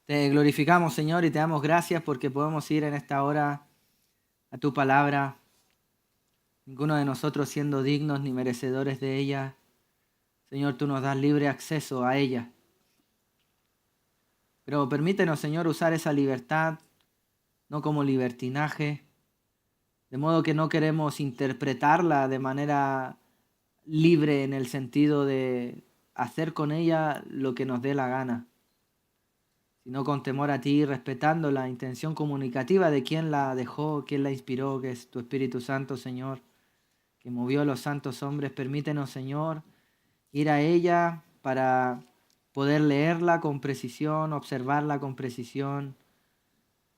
Te glorificamos, Señor, y te damos gracias porque podemos ir en esta hora a tu palabra, ninguno de nosotros siendo dignos ni merecedores de ella. Señor, tú nos das libre acceso a ella. Pero permítenos, Señor, usar esa libertad no como libertinaje, de modo que no queremos interpretarla de manera libre en el sentido de hacer con ella lo que nos dé la gana, sino con temor a ti, respetando la intención comunicativa de quien la dejó, quien la inspiró, que es tu Espíritu Santo, Señor, que movió a los santos hombres. Permítenos, Señor, ir a ella para poder leerla con precisión, observarla con precisión,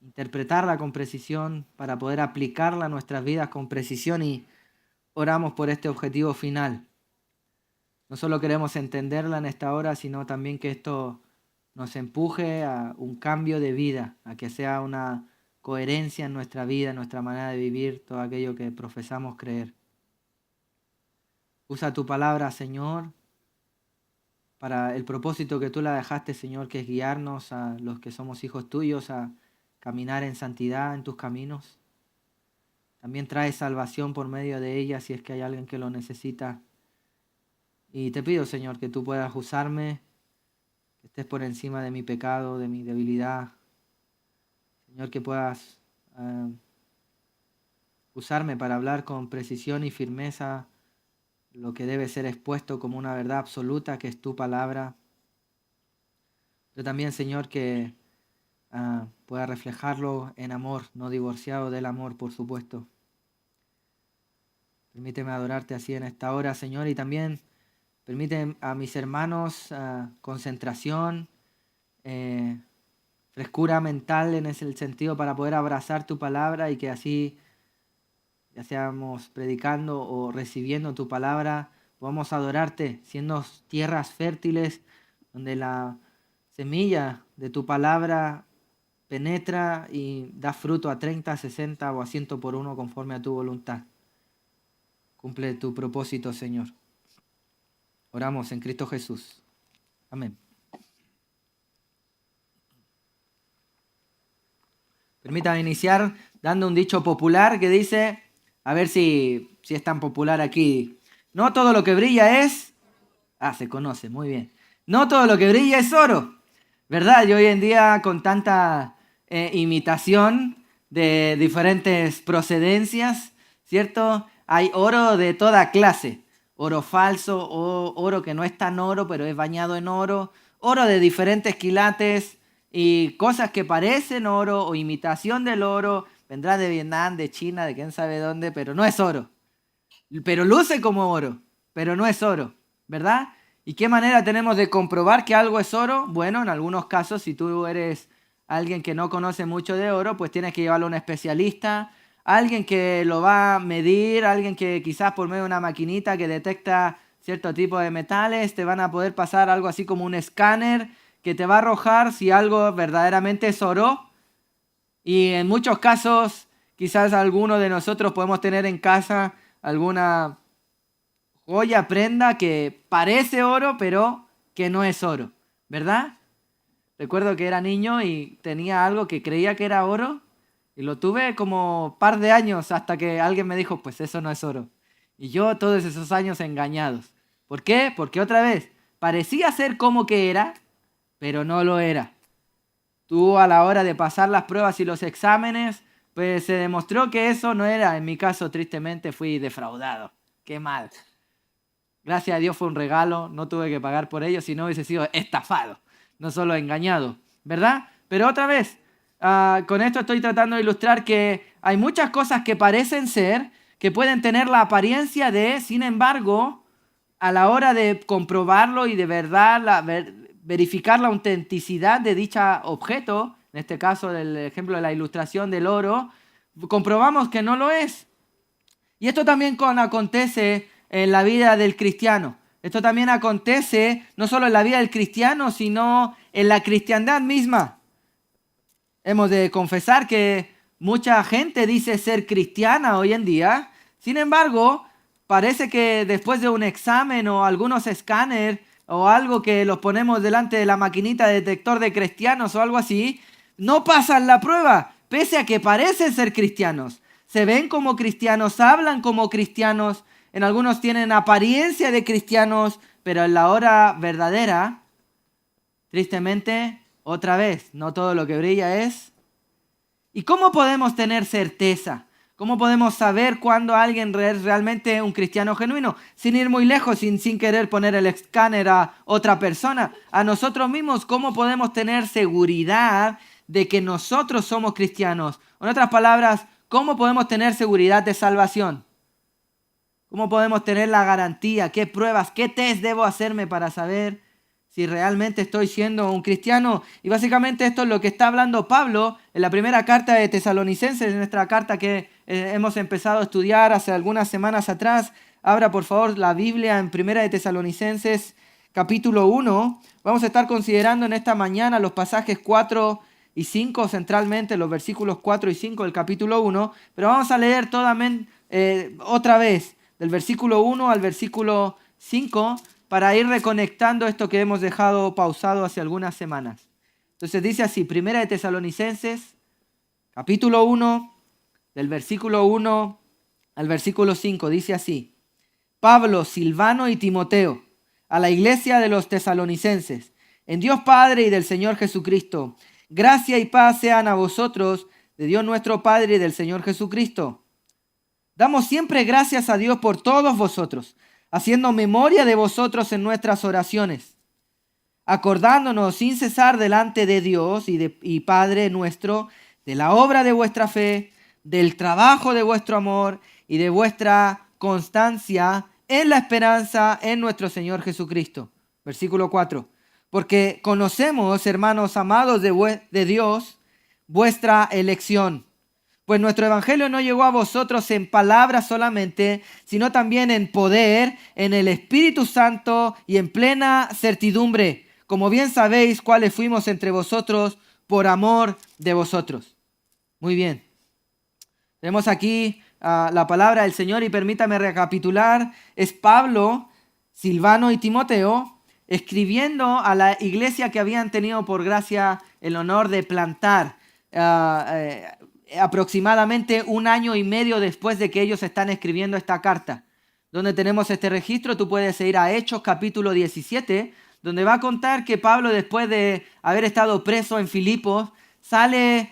interpretarla con precisión, para poder aplicarla a nuestras vidas con precisión, y oramos por este objetivo final. No solo queremos entenderla en esta hora, sino también que esto nos empuje a un cambio de vida, a que sea una coherencia en nuestra vida, en nuestra manera de vivir, todo aquello que profesamos creer. Usa tu palabra, Señor, para el propósito que tú la dejaste, Señor, que es guiarnos a los que somos hijos tuyos a caminar en santidad en tus caminos. También trae salvación por medio de ella si es que hay alguien que lo necesita. Y te pido, Señor, que tú puedas usarme, que estés por encima de mi pecado, de mi debilidad. Señor, que puedas usarme para hablar con precisión y firmeza lo que debe ser expuesto como una verdad absoluta, que es tu palabra. Pero también, Señor, que pueda reflejarlo en amor, no divorciado del amor, por supuesto. Permíteme adorarte así en esta hora, Señor, y también permite a mis hermanos concentración, frescura mental en ese sentido para poder abrazar tu palabra, y que así, ya seamos predicando o recibiendo tu palabra, podamos adorarte, siendo tierras fértiles donde la semilla de tu palabra penetra y da fruto a 30, 60 o a 100 por uno conforme a tu voluntad. Cumple tu propósito, Señor. Oramos en Cristo Jesús. Amén. Permítame iniciar dando un dicho popular que dice, a ver si es tan popular aquí: no todo lo que brilla es... se conoce, muy bien. No todo lo que brilla es oro, ¿verdad? Y hoy en día, con tanta imitación de diferentes procedencias, ¿cierto? Hay oro de toda clase. Oro falso, o oro que no es tan oro, pero es bañado en oro. Oro de diferentes quilates y cosas que parecen oro o imitación del oro. Vendrá de Vietnam, de China, de quién sabe dónde, pero no es oro. Pero luce como oro, pero no es oro, ¿verdad? ¿Y qué manera tenemos de comprobar que algo es oro? Bueno, en algunos casos, si tú eres alguien que no conoce mucho de oro, pues tienes que llevarlo a un especialista, alguien que lo va a medir, alguien que quizás por medio de una maquinita que detecta cierto tipo de metales, te van a poder pasar algo así como un escáner que te va a arrojar si algo verdaderamente es oro. Y en muchos casos, quizás alguno de nosotros podemos tener en casa alguna joya, prenda que parece oro, pero que no es oro, ¿verdad? Recuerdo que era niño y tenía algo que creía que era oro, y lo tuve como par de años hasta que alguien me dijo, pues eso no es oro. Y yo todos esos años engañados. ¿Por qué? Porque otra vez, parecía ser como que era, pero no lo era. Tú, a la hora de pasar las pruebas y los exámenes, pues se demostró que eso no era. En mi caso, tristemente, fui defraudado. Qué mal. Gracias a Dios fue un regalo, no tuve que pagar por ello, si no hubiese sido estafado, no solo engañado, ¿verdad? Pero otra vez, con esto estoy tratando de ilustrar que hay muchas cosas que parecen ser, que pueden tener la apariencia de, sin embargo, a la hora de comprobarlo y de verdad verificar la autenticidad de dicho objeto, en este caso del ejemplo de la ilustración del oro, comprobamos que no lo es. Y esto también acontece en la vida del cristiano. Esto también acontece no solo en la vida del cristiano, sino en la cristiandad misma. Hemos de confesar que mucha gente dice ser cristiana hoy en día. Sin embargo, parece que después de un examen o algunos escáneres o algo que los ponemos delante de la maquinita de detector de cristianos o algo así, no pasan la prueba, pese a que parecen ser cristianos. Se ven como cristianos, hablan como cristianos, en algunos tienen apariencia de cristianos, pero en la hora verdadera, tristemente, otra vez, no todo lo que brilla es. ¿Y cómo podemos tener certeza? ¿Cómo podemos saber cuándo alguien es realmente un cristiano genuino? Sin ir muy lejos, sin querer poner el escáner a otra persona, a nosotros mismos, ¿cómo podemos tener seguridad de que nosotros somos cristianos? En otras palabras, ¿cómo podemos tener seguridad de salvación? ¿Cómo podemos tener la garantía? ¿Qué pruebas, qué test debo hacerme para saber si realmente estoy siendo un cristiano? Y básicamente esto es lo que está hablando Pablo en la primera carta de Tesalonicenses, en nuestra carta que hemos empezado a estudiar hace algunas semanas atrás. Abra por favor la Biblia en primera de Tesalonicenses capítulo 1. Vamos a estar considerando en esta mañana los pasajes 4 y 5, centralmente los versículos 4 y 5 del capítulo 1, pero vamos a leer otra vez del versículo 1 al versículo 5, para ir reconectando esto que hemos dejado pausado hace algunas semanas. Entonces dice así, primera de Tesalonicenses, capítulo 1, del versículo 1 al versículo 5, dice así: Pablo, Silvano y Timoteo, a la iglesia de los tesalonicenses, en Dios Padre y del Señor Jesucristo, gracia y paz sean a vosotros, de Dios nuestro Padre y del Señor Jesucristo. Damos siempre gracias a Dios por todos vosotros, haciendo memoria de vosotros en nuestras oraciones, acordándonos sin cesar delante de Dios y Padre nuestro, de la obra de vuestra fe, del trabajo de vuestro amor y de vuestra constancia en la esperanza en nuestro Señor Jesucristo. Versículo 4. Porque conocemos, hermanos amados de Dios, vuestra elección. Pues nuestro evangelio no llegó a vosotros en palabras solamente, sino también en poder, en el Espíritu Santo y en plena certidumbre, como bien sabéis cuáles fuimos entre vosotros por amor de vosotros. Muy bien. Tenemos aquí la palabra del Señor y permítame recapitular. Es Pablo, Silvano y Timoteo escribiendo a la iglesia que habían tenido por gracia el honor de plantar aproximadamente 1 año y medio después de que ellos están escribiendo esta carta. Donde tenemos este registro, tú puedes ir a Hechos capítulo 17, donde va a contar que Pablo, después de haber estado preso en Filipos, sale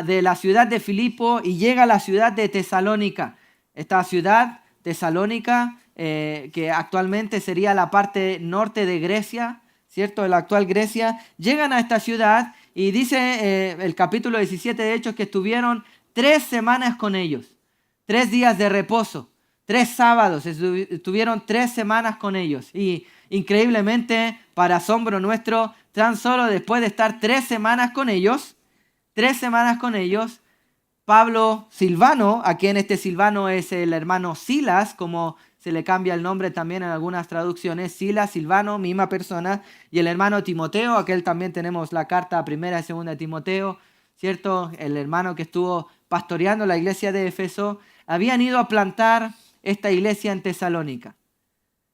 de la ciudad de Filipo y llega a la ciudad de Tesalónica. Esta ciudad, Tesalónica, que actualmente sería la parte norte de Grecia, ¿cierto? De la actual Grecia, llegan a esta ciudad y dice el capítulo 17 de Hechos que estuvieron 3 semanas con ellos, 3 días de reposo, 3 sábados, estuvieron 3 semanas con ellos. Y increíblemente, para asombro nuestro, tan solo después de estar 3 semanas con ellos, Pablo Silvano, a quien este Silvano es el hermano Silas, como se le cambia el nombre también en algunas traducciones, Silas, Silvano, misma persona, y el hermano Timoteo, aquel también tenemos la carta primera y segunda de Timoteo, ¿cierto? El hermano que estuvo pastoreando la iglesia de Éfeso, habían ido a plantar esta iglesia en Tesalónica.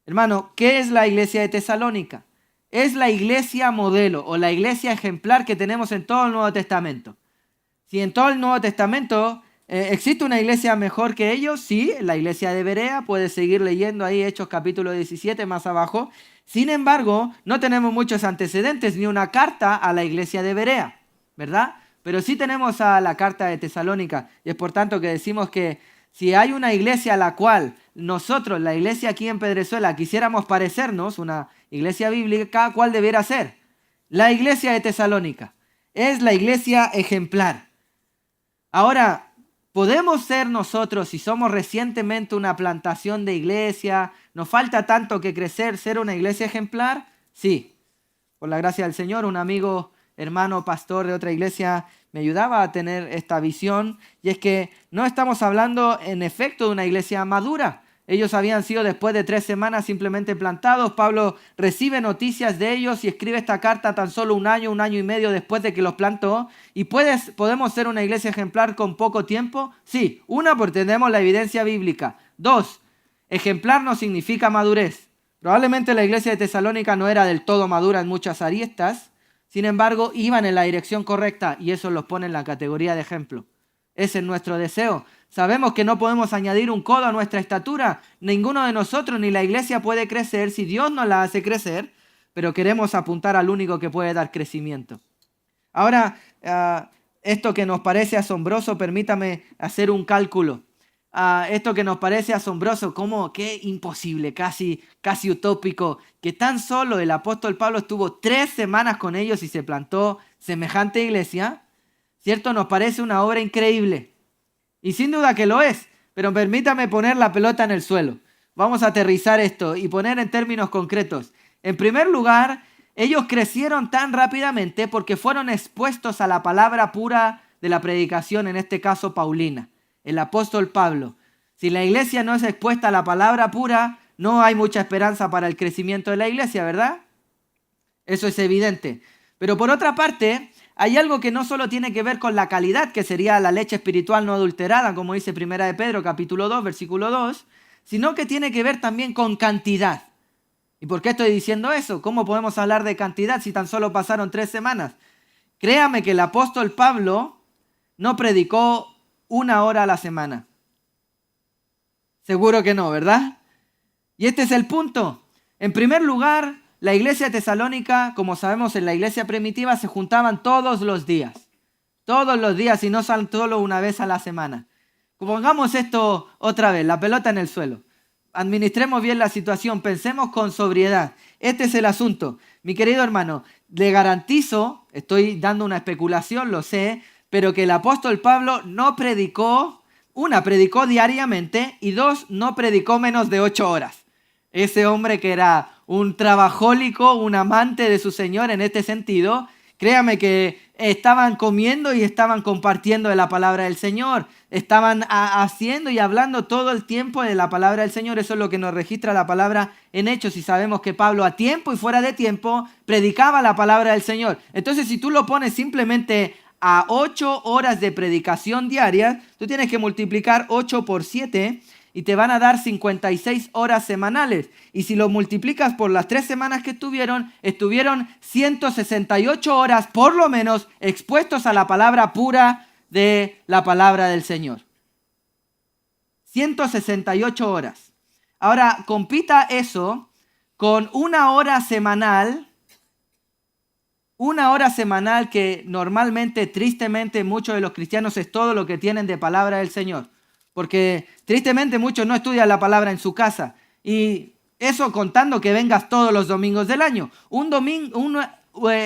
Hermano, ¿qué es la iglesia de Tesalónica? Es la iglesia modelo o la iglesia ejemplar que tenemos en todo el Nuevo Testamento. Si en todo el Nuevo Testamento existe una iglesia mejor que ellos, sí, la iglesia de Berea, puedes seguir leyendo ahí Hechos capítulo 17 más abajo. Sin embargo, no tenemos muchos antecedentes ni una carta a la iglesia de Berea, ¿verdad? Pero sí tenemos a la carta de Tesalónica y es por tanto que decimos que si hay una iglesia a la cual nosotros, la iglesia aquí en Pedrezuela, quisiéramos parecernos, una iglesia bíblica, ¿cuál debiera ser? La iglesia de Tesalónica. Es la iglesia ejemplar. Ahora, ¿podemos ser nosotros, si somos recientemente una plantación de iglesia, nos falta tanto que crecer, ser una iglesia ejemplar? Sí. Por la gracia del Señor, un amigo, hermano, pastor de otra iglesia me ayudaba a tener esta visión, y es que no estamos hablando en efecto de una iglesia madura. Ellos habían sido después de 3 semanas simplemente plantados. Pablo recibe noticias de ellos y escribe esta carta tan solo 1 año y medio después de que los plantó. ¿Y podemos ser una iglesia ejemplar con poco tiempo? Sí. 1, porque tenemos la evidencia bíblica. 2, ejemplar no significa madurez. Probablemente la iglesia de Tesalónica no era del todo madura en muchas aristas, sin embargo, iban en la dirección correcta y eso los pone en la categoría de ejemplo. Ese es nuestro deseo. Sabemos que no podemos añadir un codo a nuestra estatura. Ninguno de nosotros ni la iglesia puede crecer si Dios no la hace crecer, pero queremos apuntar al único que puede dar crecimiento. Ahora, esto que nos parece asombroso, permítame hacer un cálculo. Esto que nos parece asombroso, como que imposible, casi utópico, que tan solo el apóstol Pablo estuvo 3 semanas con ellos y se plantó semejante iglesia, ¿cierto? Nos parece una obra increíble. Y sin duda que lo es, pero permítame poner la pelota en el suelo. Vamos a aterrizar esto y poner en términos concretos. En primer lugar, ellos crecieron tan rápidamente porque fueron expuestos a la palabra pura de la predicación, en este caso paulina. El apóstol Pablo. Si la iglesia no es expuesta a la palabra pura, no hay mucha esperanza para el crecimiento de la iglesia, ¿verdad? Eso es evidente. Pero por otra parte, hay algo que no solo tiene que ver con la calidad, que sería la leche espiritual no adulterada, como dice Primera de Pedro, capítulo 2, versículo 2, sino que tiene que ver también con cantidad. ¿Y por qué estoy diciendo eso? ¿Cómo podemos hablar de cantidad si tan solo pasaron 3 semanas? Créame que el apóstol Pablo no predicó 1 hora a la semana. Seguro que no, ¿verdad? Y este es el punto. En primer lugar, la iglesia de Tesalónica, como sabemos en la iglesia primitiva, se juntaban todos los días. Todos los días y no solo una vez a la semana. Pongamos esto otra vez, la pelota en el suelo. Administremos bien la situación, pensemos con sobriedad. Este es el asunto. Mi querido hermano, le garantizo, estoy dando una especulación, lo sé, pero que el apóstol Pablo no predicó, predicó diariamente y 2, no predicó menos de 8 horas. Ese hombre que era un trabajólico, un amante de su Señor en este sentido, créame que estaban comiendo y estaban compartiendo de la palabra del Señor. Estaban haciendo y hablando todo el tiempo de la palabra del Señor. Eso es lo que nos registra la palabra en Hechos. Y sabemos que Pablo a tiempo y fuera de tiempo predicaba la palabra del Señor. Entonces, si tú lo pones simplemente a 8 horas de predicación diaria, tú tienes que multiplicar 8 por 7 y te van a dar 56 horas semanales. Y si lo multiplicas por las 3 semanas que estuvieron 168 horas por lo menos expuestos a la palabra pura de la palabra del Señor. 168 horas. Ahora, compita eso con 1 hora semanal. 1 hora semanal que normalmente, tristemente, muchos de los cristianos es todo lo que tienen de palabra del Señor. Porque tristemente muchos no estudian la palabra en su casa. Y eso contando que vengas todos los domingos del año.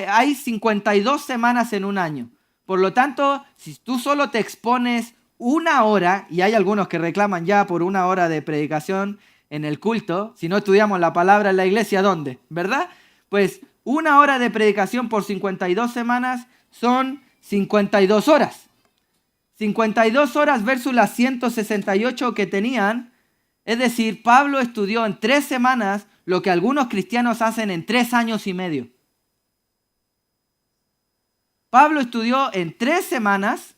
Hay 52 semanas en un año. Por lo tanto, si tú solo te expones 1 hora, y hay algunos que reclaman ya por 1 hora de predicación en el culto, si no estudiamos la palabra en la iglesia, ¿dónde? ¿Verdad? Pues 1 hora de predicación por 52 semanas son 52 horas. 52 horas versus las 168 que tenían. Es decir, Pablo estudió en 3 semanas lo que algunos cristianos hacen en 3 años y medio. Pablo estudió en 3 semanas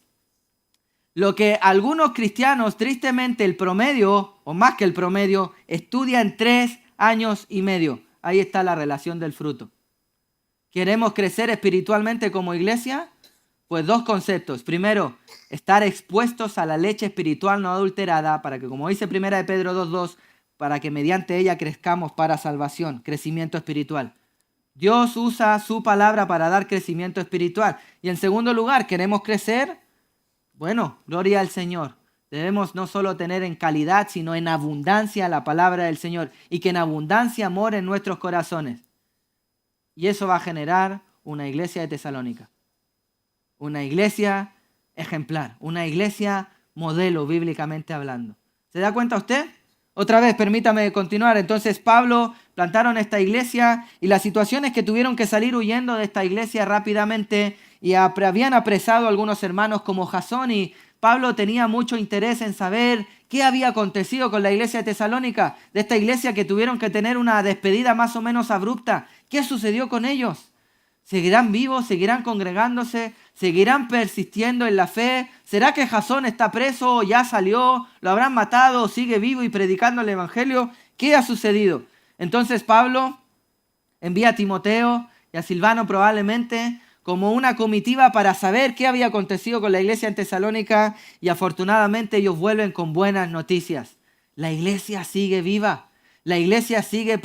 lo que algunos cristianos, tristemente el promedio, o más que el promedio, estudia en 3 años y medio. Ahí está la relación del fruto. ¿Queremos crecer espiritualmente como iglesia? Pues 2 conceptos. Primero, estar expuestos a la leche espiritual no adulterada para que, como dice 1 de Pedro 2:2, para que mediante ella crezcamos para salvación, crecimiento espiritual. Dios usa su palabra para dar crecimiento espiritual. Y en segundo lugar, ¿queremos crecer? Bueno, gloria al Señor. Debemos no solo tener en calidad, sino en abundancia la palabra del Señor y que en abundancia more en nuestros corazones. Y eso va a generar una iglesia de Tesalónica. Una iglesia ejemplar, una iglesia modelo bíblicamente hablando. ¿Se da cuenta usted? Otra vez, permítame continuar. Entonces Pablo plantaron esta iglesia y la situación es que tuvieron que salir huyendo de esta iglesia rápidamente y habían apresado a algunos hermanos como Jasón y Pablo tenía mucho interés en saber qué había acontecido con la iglesia de Tesalónica, de esta iglesia que tuvieron que tener una despedida más o menos abrupta. ¿Qué sucedió con ellos? ¿Seguirán vivos? ¿Seguirán congregándose? ¿Seguirán persistiendo en la fe? ¿Será que Jasón está preso o ya salió? ¿Lo habrán matado o sigue vivo y predicando el evangelio? ¿Qué ha sucedido? Entonces Pablo envía a Timoteo y a Silvano probablemente como una comitiva para saber qué había acontecido con la iglesia en Tesalónica, y afortunadamente ellos vuelven con buenas noticias. La iglesia sigue viva, la iglesia sigue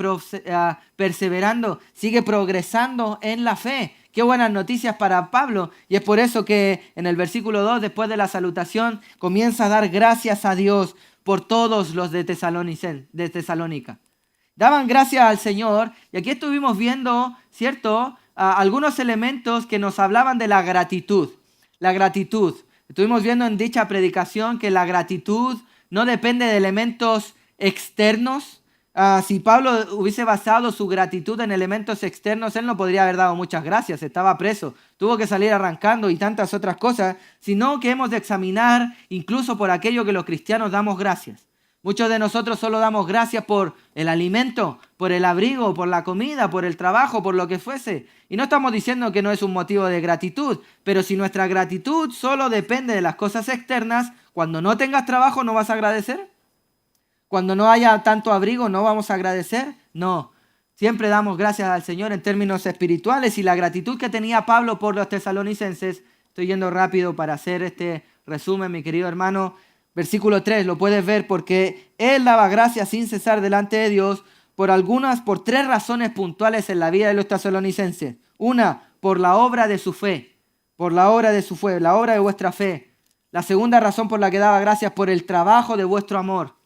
perseverando, sigue progresando en la fe. Qué buenas noticias para Pablo, y es por eso que en el versículo 2, después de la salutación, comienza a dar gracias a Dios por todos los de Tesalónica. Daban gracias al Señor, y aquí estuvimos viendo, ¿cierto?, algunos elementos que nos hablaban de la gratitud. La gratitud. Estuvimos viendo en dicha predicación que la gratitud no depende de elementos externos. Si Pablo hubiese basado su gratitud en elementos externos, él no podría haber dado muchas gracias, estaba preso, tuvo que salir arrancando y tantas otras cosas, sino que hemos de examinar incluso por aquello que los cristianos damos gracias. Muchos de nosotros solo damos gracias por el alimento, por el abrigo, por la comida, por el trabajo, por lo que fuese. Y no estamos diciendo que no es un motivo de gratitud, pero si nuestra gratitud solo depende de las cosas externas, cuando no tengas trabajo, ¿no vas a agradecer? Cuando no haya tanto abrigo, ¿no vamos a agradecer? No. Siempre damos gracias al Señor en términos espirituales, y la gratitud que tenía Pablo por los tesalonicenses, estoy yendo rápido para hacer este resumen, mi querido hermano. Versículo 3, lo puedes ver, porque él daba gracias sin cesar delante de Dios por tres razones puntuales en la vida de los tesalonicenses. Una, por la obra de su fe, la obra de vuestra fe. La segunda razón por la que daba gracias, por el trabajo de vuestro amor,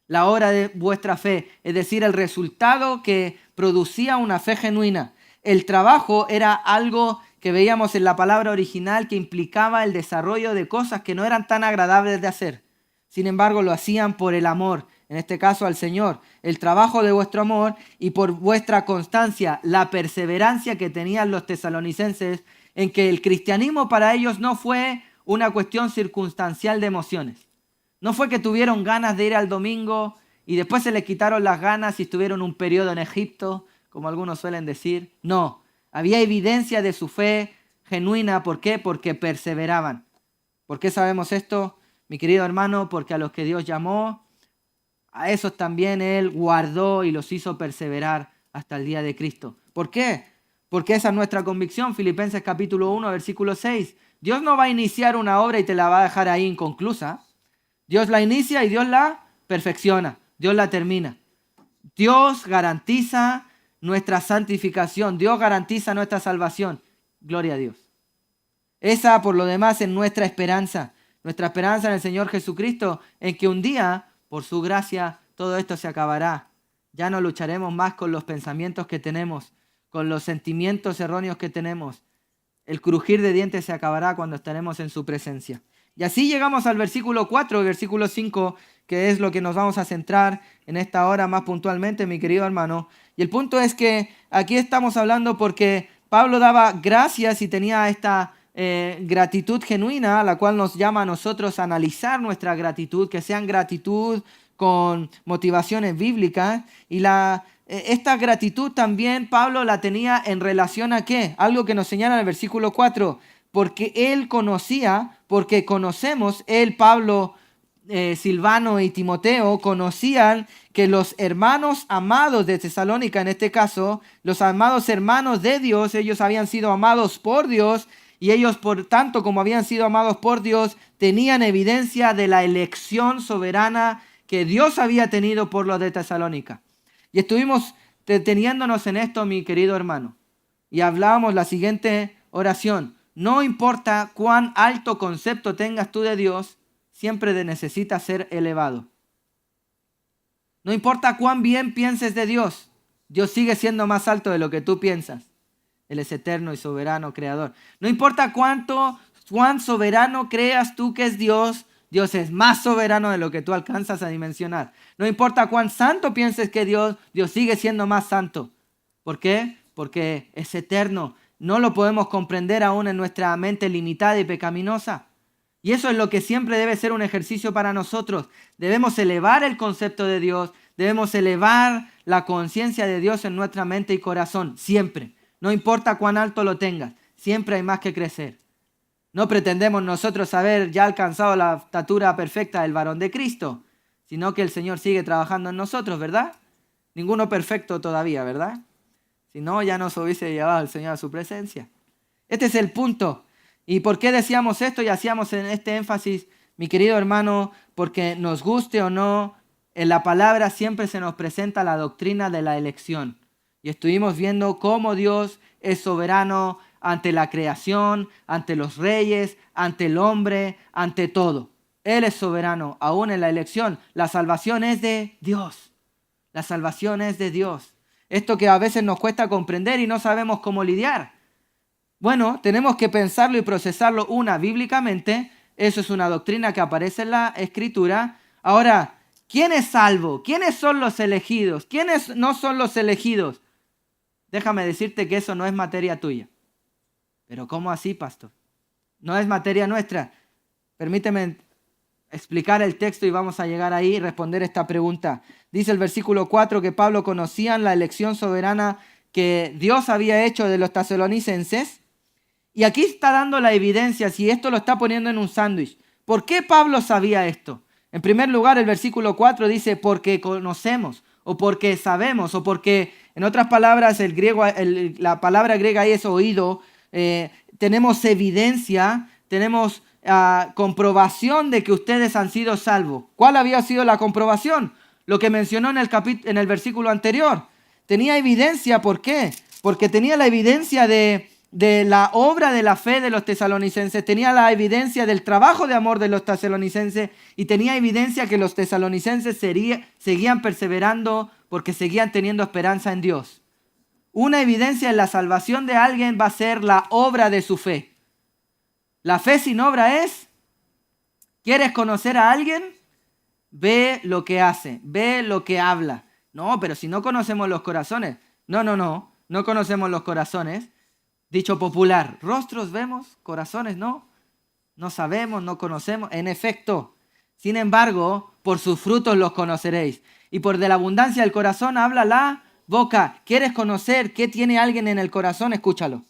la obra de vuestra fe, es decir, el resultado que producía una fe genuina. El trabajo era algo que veíamos en la palabra original que implicaba el desarrollo de cosas que no eran tan agradables de hacer. Sin embargo, lo hacían por el amor, en este caso al Señor. El trabajo de vuestro amor y por vuestra constancia, la perseverancia que tenían los tesalonicenses en que el cristianismo para ellos no fue una cuestión circunstancial de emociones. No fue que tuvieron ganas de ir al domingo y después se les quitaron las ganas y estuvieron un periodo en Egipto, como algunos suelen decir. No. Había evidencia de su fe genuina. ¿Por qué? Porque perseveraban. ¿Por qué sabemos esto, mi querido hermano? Porque a los que Dios llamó, a esos también Él guardó y los hizo perseverar hasta el día de Cristo. ¿Por qué? Porque esa es nuestra convicción. Filipenses capítulo 1, versículo 6. Dios no va a iniciar una obra y te la va a dejar ahí inconclusa. Dios la inicia y Dios la perfecciona. Dios la termina. Dios garantiza nuestra santificación. Dios garantiza nuestra salvación. Gloria a Dios. Esa, por lo demás, es nuestra esperanza. Nuestra esperanza en el Señor Jesucristo, en que un día, por su gracia, todo esto se acabará. Ya no lucharemos más con los pensamientos que tenemos, con los sentimientos erróneos que tenemos. El crujir de dientes se acabará cuando estaremos en su presencia. Y así llegamos al versículo 4 y versículo 5, que es lo que nos vamos a centrar en esta hora más puntualmente, mi querido hermano. Y el punto es que aquí estamos hablando porque Pablo daba gracias y tenía esta gratitud genuina, la cual nos llama a nosotros a analizar nuestra gratitud, que sean gratitud con motivaciones bíblicas. Y esta gratitud también Pablo la tenía en relación a ¿qué? Algo que nos señala en el versículo 4. Porque él conocía, porque conocemos, él, Pablo, Silvano y Timoteo, conocían que los hermanos amados de Tesalónica, en este caso, los amados hermanos de Dios, ellos habían sido amados por Dios, y ellos, por tanto, como habían sido amados por Dios, tenían evidencia de la elección soberana que Dios había tenido por los de Tesalónica. Y estuvimos deteniéndonos en esto, mi querido hermano, y hablábamos la siguiente oración. No importa cuán alto concepto tengas tú de Dios, siempre necesita ser elevado. No importa cuán bien pienses de Dios, Dios sigue siendo más alto de lo que tú piensas. Él es eterno y soberano creador. No importa cuán soberano creas tú que es Dios, Dios es más soberano de lo que tú alcanzas a dimensionar. No importa cuán santo pienses que Dios sigue siendo más santo. ¿Por qué? Porque es eterno. No lo podemos comprender aún en nuestra mente limitada y pecaminosa. Y eso es lo que siempre debe ser un ejercicio para nosotros. Debemos elevar el concepto de Dios, debemos elevar la conciencia de Dios en nuestra mente y corazón, siempre. No importa cuán alto lo tengas, siempre hay más que crecer. No pretendemos nosotros haber ya alcanzado la estatura perfecta del varón de Cristo, sino que el Señor sigue trabajando en nosotros, ¿verdad? Ninguno perfecto todavía, ¿verdad? Si no, ya nos hubiese llevado el Señor a su presencia. Este es el punto. ¿Y por qué decíamos esto y hacíamos en este énfasis, mi querido hermano? Porque nos guste o no, en la palabra siempre se nos presenta la doctrina de la elección. Y estuvimos viendo cómo Dios es soberano ante la creación, ante los reyes, ante el hombre, ante todo. Él es soberano, aún en la elección. La salvación es de Dios. La salvación es de Dios. Esto que a veces nos cuesta comprender y no sabemos cómo lidiar. Bueno, tenemos que pensarlo y procesarlo bíblicamente. Eso es una doctrina que aparece en la Escritura. Ahora, ¿quién es salvo? ¿Quiénes son los elegidos? ¿Quiénes no son los elegidos? Déjame decirte que eso no es materia tuya. Pero ¿cómo así, pastor? No es materia nuestra. Permíteme explicar el texto y vamos a llegar ahí y responder esta pregunta. Dice el versículo 4 que Pablo conocía la elección soberana que Dios había hecho de los tesalonicenses. Y aquí está dando la evidencia, si esto lo está poniendo en un sándwich. ¿Por qué Pablo sabía esto? En primer lugar, el versículo 4 dice, porque conocemos, o porque sabemos, o porque, en otras palabras, la palabra griega ahí es oído. Tenemos evidencia, tenemos comprobación de que ustedes han sido salvos. ¿Cuál había sido la comprobación? Lo que mencionó en el versículo anterior. Tenía evidencia, ¿por qué? Porque tenía la evidencia de la obra de la fe de los tesalonicenses, tenía la evidencia del trabajo de amor de los tesalonicenses y tenía evidencia que los tesalonicenses seguían perseverando porque seguían teniendo esperanza en Dios. Una evidencia en la salvación de alguien va a ser la obra de su fe. La fe sin obra es, ¿quieres conocer a alguien? Ve lo que hace, ve lo que habla. No, pero si no conocemos los corazones. No conocemos los corazones. Dicho popular, rostros vemos, corazones no. No sabemos, no conocemos. En efecto, sin embargo, por sus frutos los conoceréis. Y por de la abundancia del corazón habla la boca. ¿Quieres conocer qué tiene alguien en el corazón? Escúchalo.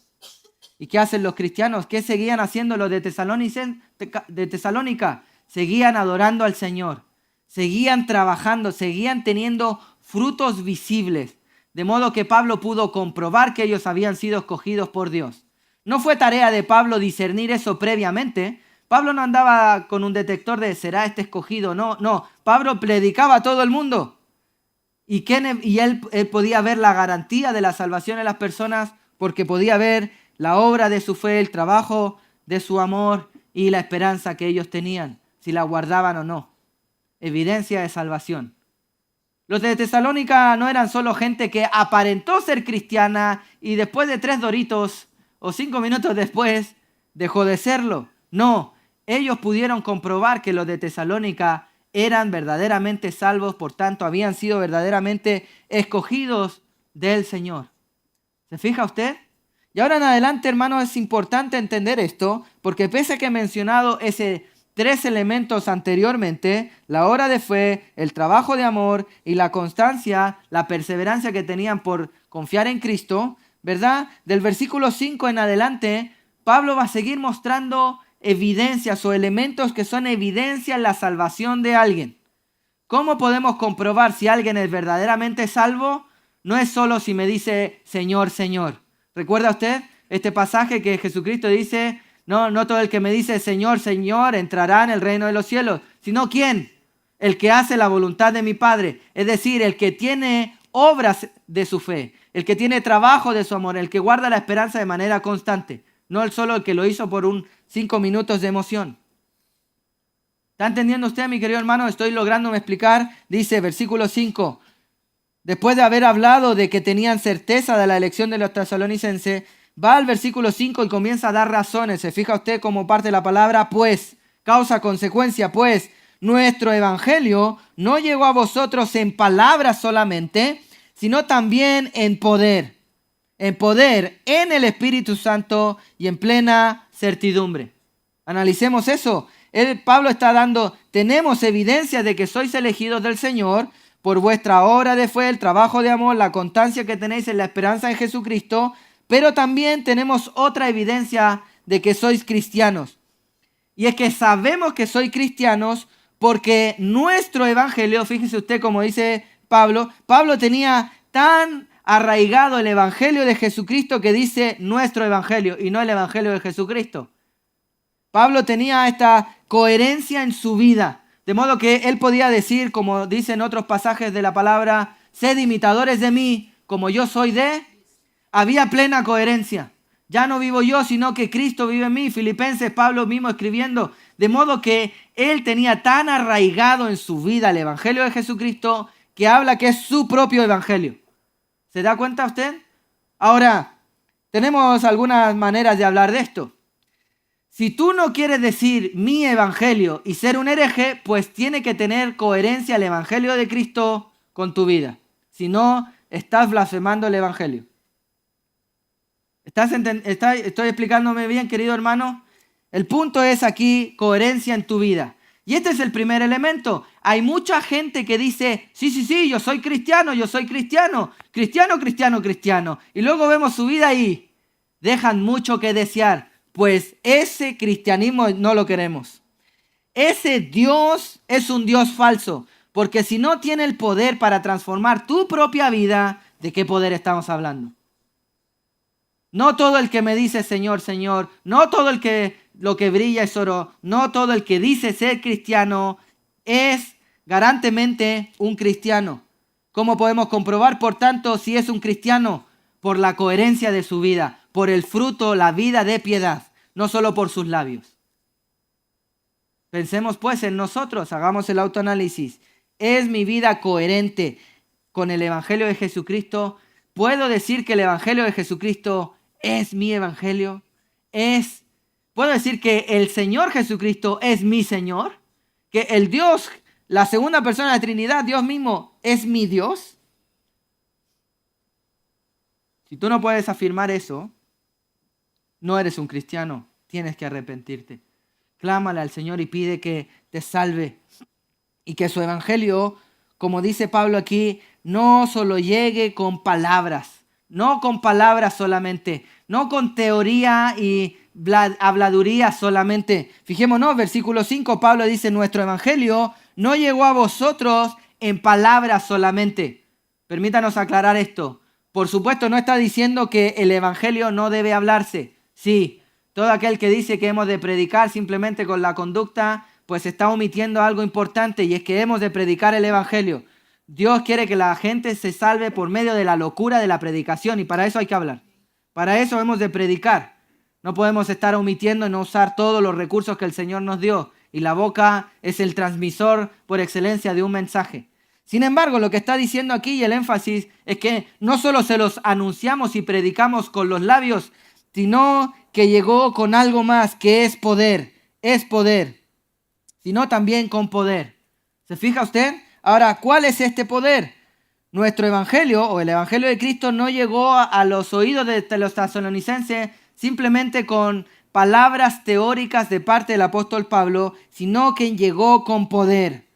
¿Y qué hacen los cristianos? ¿Qué seguían haciendo los de Tesalónica? Seguían adorando al Señor. Seguían trabajando, seguían teniendo frutos visibles. De modo que Pablo pudo comprobar que ellos habían sido escogidos por Dios. No fue tarea de Pablo discernir eso previamente. Pablo no andaba con un detector de ¿será este escogido? No. Pablo predicaba a todo el mundo. Y él podía ver la garantía de la salvación en las personas porque podía ver la obra de su fe, el trabajo de su amor y la esperanza que ellos tenían, si la guardaban o no. Evidencia de salvación. Los de Tesalónica no eran solo gente que aparentó ser cristiana y después de 3 doritos o 5 minutos después dejó de serlo. No, ellos pudieron comprobar que los de Tesalónica eran verdaderamente salvos, por tanto habían sido verdaderamente escogidos del Señor. ¿Se fija usted? Y ahora en adelante, hermanos, es importante entender esto, porque pese a que he mencionado ese 3 elementos anteriormente, la obra de fe, el trabajo de amor y la constancia, la perseverancia que tenían por confiar en Cristo, ¿verdad? Del versículo 5 en adelante, Pablo va a seguir mostrando evidencias o elementos que son evidencia en la salvación de alguien. ¿Cómo podemos comprobar si alguien es verdaderamente salvo? No es solo si me dice Señor, Señor. ¿Recuerda usted este pasaje que Jesucristo dice? No todo el que me dice Señor, Señor entrará en el reino de los cielos, sino ¿quién? El que hace la voluntad de mi Padre, es decir, el que tiene obras de su fe, el que tiene trabajo de su amor, el que guarda la esperanza de manera constante, no solo el que lo hizo por 5 minutos de emoción. ¿Está entendiendo usted, mi querido hermano? Estoy lográndome explicar. Dice, versículo 5, después de haber hablado de que tenían certeza de la elección de los tesalonicenses, va al versículo 5 y comienza a dar razones. Se fija usted cómo parte la palabra pues, causa, consecuencia, pues. Nuestro evangelio no llegó a vosotros en palabras solamente, sino también en poder. En poder, en el Espíritu Santo y en plena certidumbre. Analicemos eso. Pablo está dando, tenemos evidencia de que sois elegidos del Señor por vuestra obra de fe, el trabajo de amor, la constancia que tenéis en la esperanza en Jesucristo, pero también tenemos otra evidencia de que sois cristianos. Y es que sabemos que sois cristianos porque nuestro evangelio, fíjese usted como dice Pablo. Pablo tenía tan arraigado el evangelio de Jesucristo que dice nuestro evangelio y no el evangelio de Jesucristo. Pablo tenía esta coherencia en su vida, de modo que él podía decir, como dicen otros pasajes de la palabra, sed imitadores de mí, como yo soy de... Había plena coherencia. Ya no vivo yo, sino que Cristo vive en mí. Filipenses, Pablo mismo escribiendo. De modo que él tenía tan arraigado en su vida el evangelio de Jesucristo que habla que es su propio evangelio. ¿Se da cuenta usted? Ahora, tenemos algunas maneras de hablar de esto. Si tú no quieres decir mi evangelio y ser un hereje, pues tiene que tener coherencia el evangelio de Cristo con tu vida. Si no, estás blasfemando el evangelio. ¿Estoy explicándome bien, querido hermano? El punto es aquí coherencia en tu vida. Y este es el primer elemento. Hay mucha gente que dice, sí, yo soy cristiano, cristiano. Y luego vemos su vida y dejan mucho que desear. Pues ese cristianismo no lo queremos. Ese Dios es un Dios falso. Porque si no tiene el poder para transformar tu propia vida, ¿de qué poder estamos hablando? No todo el que me dice Señor, Señor, no todo el que lo que brilla es oro, no todo el que dice ser cristiano es garantemente un cristiano. ¿Cómo podemos comprobar, por tanto, si es un cristiano? Por la coherencia de su vida, por el fruto, la vida de piedad, no solo por sus labios. Pensemos pues en nosotros, hagamos el autoanálisis. ¿Es mi vida coherente con el Evangelio de Jesucristo? ¿Puedo decir que el Evangelio de Jesucristo es mi Evangelio? ¿Puedo decir que el Señor Jesucristo es mi Señor? ¿Que el Dios, la segunda persona de la Trinidad, Dios mismo, es mi Dios? Si tú no puedes afirmar eso, no eres un cristiano. Tienes que arrepentirte. Clámale al Señor y pide que te salve. Y que su Evangelio, como dice Pablo aquí, no solo llegue con palabras. No con palabras solamente. No con teoría y habladuría solamente. Fijémonos, versículo 5, Pablo dice, nuestro Evangelio no llegó a vosotros en palabras solamente. Permítanos aclarar esto. Por supuesto, no está diciendo que el Evangelio no debe hablarse. Sí, todo aquel que dice que hemos de predicar simplemente con la conducta, pues está omitiendo algo importante, y es que hemos de predicar el Evangelio. Dios quiere que la gente se salve por medio de la locura de la predicación, y para eso hay que hablar. Para eso hemos de predicar. No podemos estar omitiendo y no usar todos los recursos que el Señor nos dio, y la boca es el transmisor por excelencia de un mensaje. Sin embargo, lo que está diciendo aquí y el énfasis es que no solo se los anunciamos y predicamos con los labios, sino que llegó con algo más, que es poder, sino también con poder. ¿Se fija usted? Ahora, ¿cuál es este poder? Nuestro evangelio, o el evangelio de Cristo, no llegó a los oídos de los tesalonicenses simplemente con palabras teóricas de parte del apóstol Pablo, sino que llegó con poder.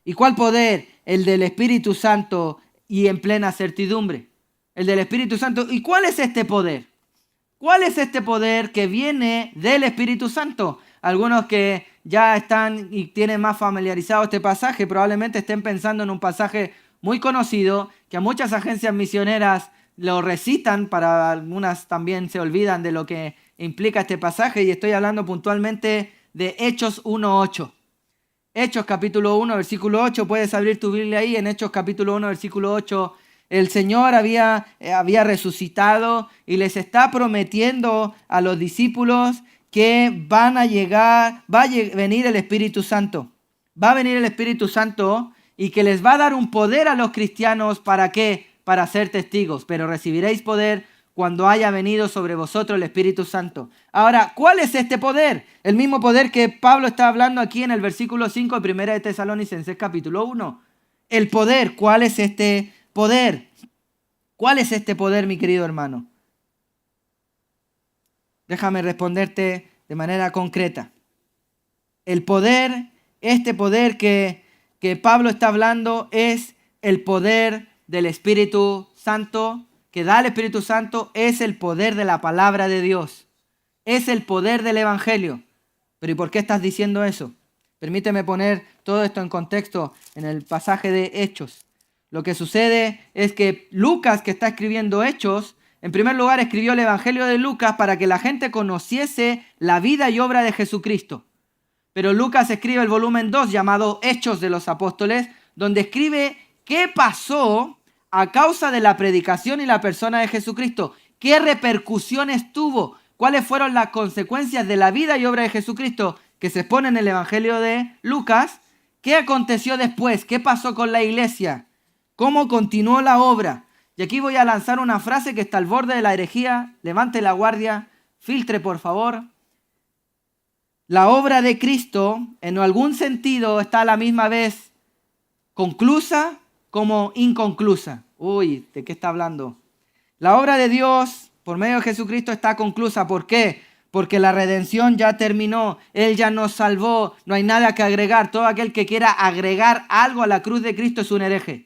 ¿Y cuál poder? El del Espíritu Santo y en plena certidumbre. El del Espíritu Santo. ¿Y cuál es este poder? ¿Cuál es este poder que viene del Espíritu Santo? Algunos que ya están y tienen más familiarizado este pasaje probablemente estén pensando en un pasaje muy conocido que a muchas agencias misioneras lo recitan, para algunas también se olvidan de lo que implica este pasaje, y estoy hablando puntualmente de Hechos 1:8. Hechos capítulo 1, versículo 8, puedes abrir tu Biblia ahí, en Hechos capítulo 1, versículo 8. El Señor había resucitado y les está prometiendo a los discípulos que va a venir el Espíritu Santo. Va a venir el Espíritu Santo y que les va a dar un poder a los cristianos. ¿Para qué? Para ser testigos. Pero recibiréis poder cuando haya venido sobre vosotros el Espíritu Santo. Ahora, ¿cuál es este poder? El mismo poder que Pablo está hablando aquí en el versículo 5 de 1 de Tesalonicenses capítulo 1. El poder, ¿cuál es este poder? ¿Cuál es este poder, mi querido hermano? Déjame responderte de manera concreta. El poder, este poder que Pablo está hablando, es el poder del Espíritu Santo, que da el Espíritu Santo, es el poder de la palabra de Dios. Es el poder del Evangelio. Pero ¿y por qué estás diciendo eso? Permíteme poner todo esto en contexto en el pasaje de Hechos. Lo que sucede es que Lucas, que está escribiendo Hechos, en primer lugar escribió el Evangelio de Lucas para que la gente conociese la vida y obra de Jesucristo. Pero Lucas escribe el volumen 2 llamado Hechos de los Apóstoles, donde escribe qué pasó a causa de la predicación y la persona de Jesucristo, qué repercusiones tuvo, cuáles fueron las consecuencias de la vida y obra de Jesucristo que se expone en el Evangelio de Lucas, qué aconteció después, qué pasó con la iglesia, cómo continuó la obra. Y aquí voy a lanzar una frase que está al borde de la herejía. Levante la guardia, filtre por favor. La obra de Cristo en algún sentido está a la misma vez conclusa como inconclusa. Uy, ¿de qué está hablando? La obra de Dios por medio de Jesucristo está conclusa. ¿Por qué? Porque la redención ya terminó. Él ya nos salvó. No hay nada que agregar. Todo aquel que quiera agregar algo a la cruz de Cristo es un hereje.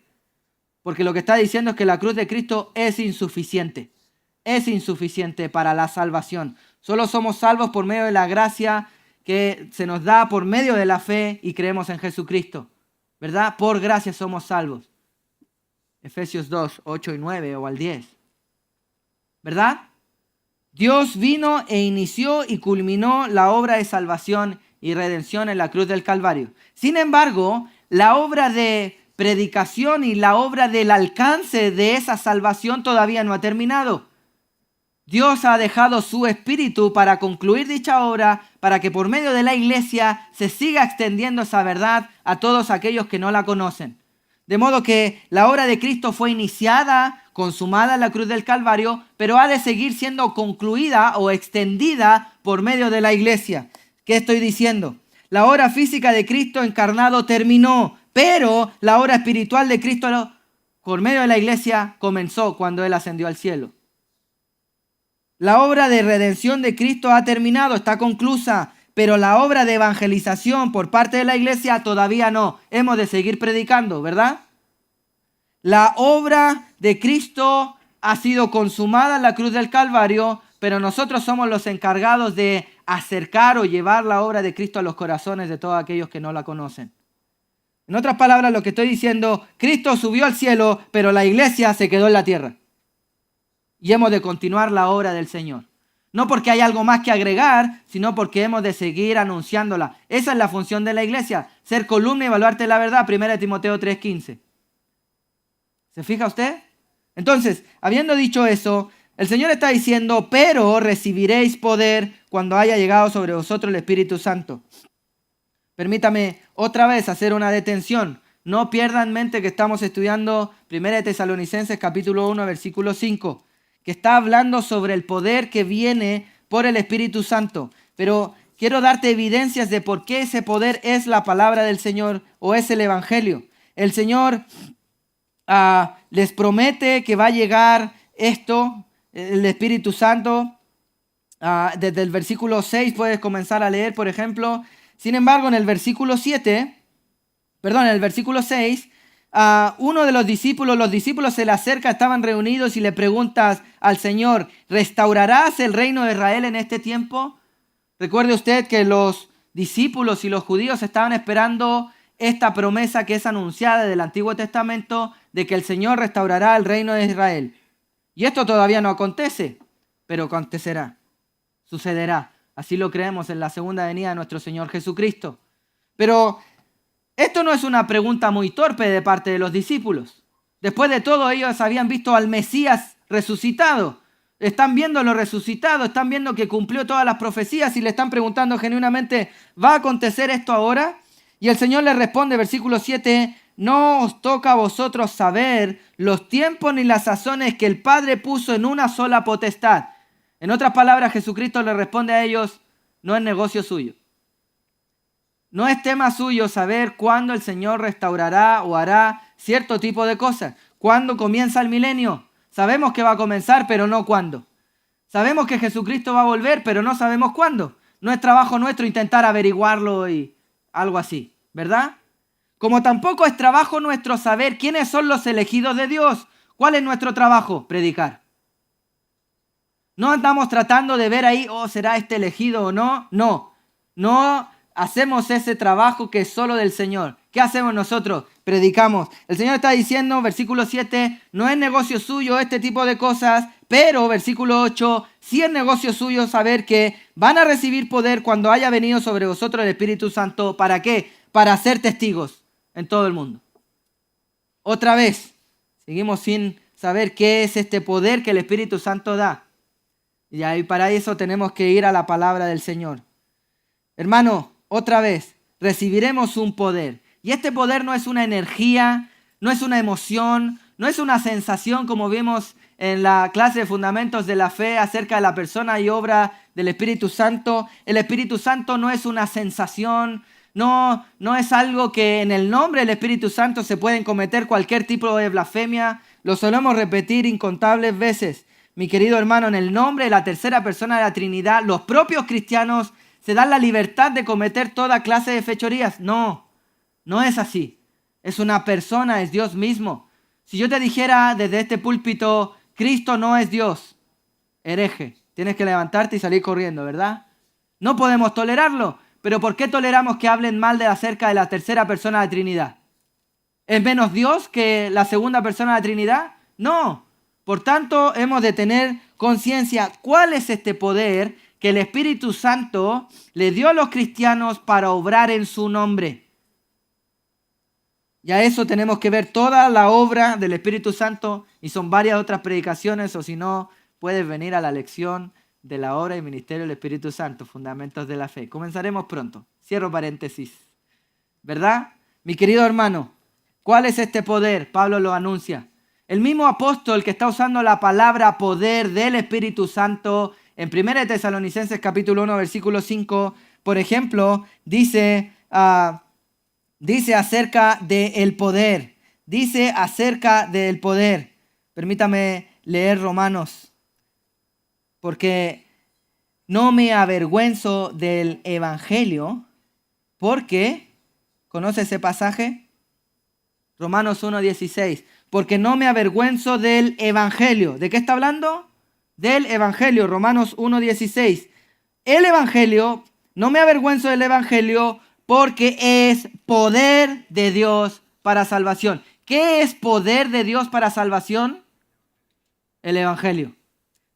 Porque lo que está diciendo es que la cruz de Cristo es insuficiente. Es insuficiente para la salvación. Solo somos salvos por medio de la gracia que se nos da por medio de la fe y creemos en Jesucristo. ¿Verdad? Por gracia somos salvos. Efesios 2, 8 y 9 o al 10. ¿Verdad? Dios vino e inició y culminó la obra de salvación y redención en la cruz del Calvario. Sin embargo, la obra de predicación y la obra del alcance de esa salvación todavía no ha terminado. Dios ha dejado su espíritu para concluir dicha obra, para que por medio de la iglesia se siga extendiendo esa verdad a todos aquellos que no la conocen. De modo que la obra de Cristo fue iniciada, consumada en la cruz del Calvario, pero ha de seguir siendo concluida o extendida por medio de la iglesia. ¿Qué estoy diciendo? La obra física de Cristo encarnado terminó, pero la obra espiritual de Cristo por medio de la iglesia comenzó cuando Él ascendió al cielo. La obra de redención de Cristo ha terminado, está conclusa, pero la obra de evangelización por parte de la iglesia todavía no. Hemos de seguir predicando, ¿verdad? La obra de Cristo ha sido consumada en la cruz del Calvario, pero nosotros somos los encargados de acercar o llevar la obra de Cristo a los corazones de todos aquellos que no la conocen. En otras palabras, lo que estoy diciendo, Cristo subió al cielo, pero la iglesia se quedó en la tierra. Y hemos de continuar la obra del Señor. No porque hay algo más que agregar, sino porque hemos de seguir anunciándola. Esa es la función de la iglesia, ser columna y evaluarte la verdad, 1 Timoteo 3:15. ¿Se fija usted? Entonces, habiendo dicho eso, el Señor está diciendo, pero recibiréis poder cuando haya llegado sobre vosotros el Espíritu Santo. Permítame otra vez hacer una detención. No pierdan en mente que estamos estudiando 1 Tesalonicenses capítulo 1, versículo 5. Que está hablando sobre el poder que viene por el Espíritu Santo. Pero quiero darte evidencias de por qué ese poder es la palabra del Señor o es el Evangelio. El Señor les promete que va a llegar esto, el Espíritu Santo. Desde el versículo 6 puedes comenzar a leer, por ejemplo. Sin embargo, en el versículo 6, uno de los discípulos se le acerca, estaban reunidos y le preguntas al Señor, ¿restaurarás el reino de Israel en este tiempo? Recuerde usted que los discípulos y los judíos estaban esperando esta promesa que es anunciada del Antiguo Testamento de que el Señor restaurará el reino de Israel. Y esto todavía no acontece, pero acontecerá, sucederá. Así lo creemos en la segunda venida de nuestro Señor Jesucristo. Pero esto no es una pregunta muy torpe de parte de los discípulos. Después de todo, ellos habían visto al Mesías resucitado. Están viéndolo resucitado, están viendo que cumplió todas las profecías y le están preguntando genuinamente, ¿va a acontecer esto ahora? Y el Señor les responde, versículo 7, no os toca a vosotros saber los tiempos ni las sazones que el Padre puso en una sola potestad. En otras palabras, Jesucristo le responde a ellos, no es negocio suyo. No es tema suyo saber cuándo el Señor restaurará o hará cierto tipo de cosas. ¿Cuándo comienza el milenio? Sabemos que va a comenzar, pero no cuándo. Sabemos que Jesucristo va a volver, pero no sabemos cuándo. No es trabajo nuestro intentar averiguarlo y algo así, ¿verdad? Como tampoco es trabajo nuestro saber quiénes son los elegidos de Dios. ¿Cuál es nuestro trabajo? Predicar. No andamos tratando de ver ahí, ¿será este elegido o no? No hacemos ese trabajo que es solo del Señor. ¿Qué hacemos nosotros? Predicamos. El Señor está diciendo, versículo 7, no es negocio suyo este tipo de cosas, pero versículo 8, sí es negocio suyo saber que van a recibir poder cuando haya venido sobre vosotros el Espíritu Santo. ¿Para qué? Para ser testigos en todo el mundo. Otra vez, seguimos sin saber qué es este poder que el Espíritu Santo da. Y ahí para eso tenemos que ir a la palabra del Señor. Hermano, otra vez, recibiremos un poder. Y este poder no es una energía, no es una emoción, no es una sensación como vimos en la clase de fundamentos de la fe acerca de la persona y obra del Espíritu Santo. El Espíritu Santo no es una sensación, no es algo que en el nombre del Espíritu Santo se pueden cometer cualquier tipo de blasfemia. Lo solemos repetir incontables veces. Mi querido hermano, en el nombre de la tercera persona de la Trinidad, los propios cristianos se dan la libertad de cometer toda clase de fechorías. No es así. Es una persona, es Dios mismo. Si yo te dijera desde este púlpito, Cristo no es Dios, hereje, tienes que levantarte y salir corriendo, ¿verdad? No podemos tolerarlo. Pero ¿por qué toleramos que hablen mal acerca de la tercera persona de la Trinidad? ¿Es menos Dios que la segunda persona de la Trinidad? No. Por tanto, hemos de tener conciencia cuál es este poder que el Espíritu Santo le dio a los cristianos para obrar en su nombre. Y a eso tenemos que ver toda la obra del Espíritu Santo, y son varias otras predicaciones, o si no, puedes venir a la lección de la obra y ministerio del Espíritu Santo, fundamentos de la fe. Comenzaremos pronto. Cierro paréntesis. ¿Verdad? Mi querido hermano, ¿cuál es este poder? Pablo lo anuncia. El mismo apóstol que está usando la palabra poder del Espíritu Santo en 1 Tesalonicenses capítulo 1, versículo 5, por ejemplo, dice acerca del poder. Dice acerca del poder. Permítame leer Romanos. Porque no me avergüenzo del evangelio, porque, ¿conoce ese pasaje? Romanos 1:16. Porque no me avergüenzo del evangelio. ¿De qué está hablando? Del evangelio. Romanos 1:16. El evangelio, no me avergüenzo del evangelio, porque es poder de Dios para salvación. ¿Qué es poder de Dios para salvación? El evangelio.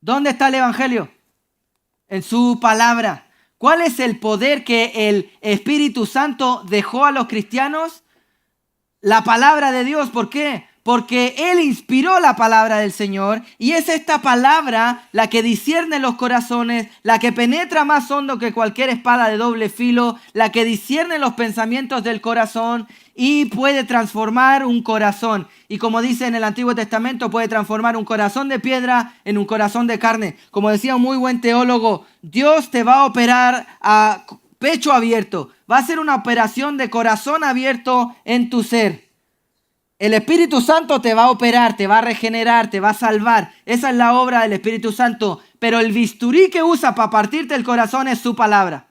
¿Dónde está el evangelio? En su palabra. ¿Cuál es el poder que el Espíritu Santo dejó a los cristianos? La palabra de Dios. ¿Por qué? Porque Él inspiró la palabra del Señor, y es esta palabra la que discierne los corazones, la que penetra más hondo que cualquier espada de doble filo, la que discierne los pensamientos del corazón y puede transformar un corazón. Y como dice en el Antiguo Testamento, puede transformar un corazón de piedra en un corazón de carne. Como decía un muy buen teólogo, Dios te va a operar a pecho abierto. Va a hacer una operación de corazón abierto en tu ser. El Espíritu Santo te va a operar, te va a regenerar, te va a salvar. Esa es la obra del Espíritu Santo. Pero el bisturí que usa para partirte el corazón es su palabra.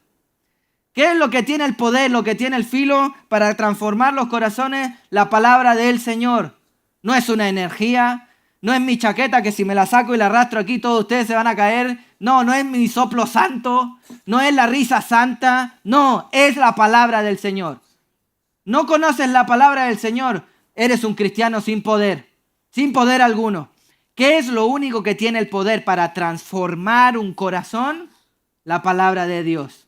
¿Qué es lo que tiene el poder, lo que tiene el filo para transformar los corazones? La palabra del Señor. No es una energía, no es mi chaqueta que si me la saco y la arrastro aquí todos ustedes se van a caer. No es mi soplo santo, no es la risa santa. No, es la palabra del Señor. ¿No conoces la palabra del Señor? Eres un cristiano sin poder alguno. ¿Qué es lo único que tiene el poder para transformar un corazón? La palabra de Dios.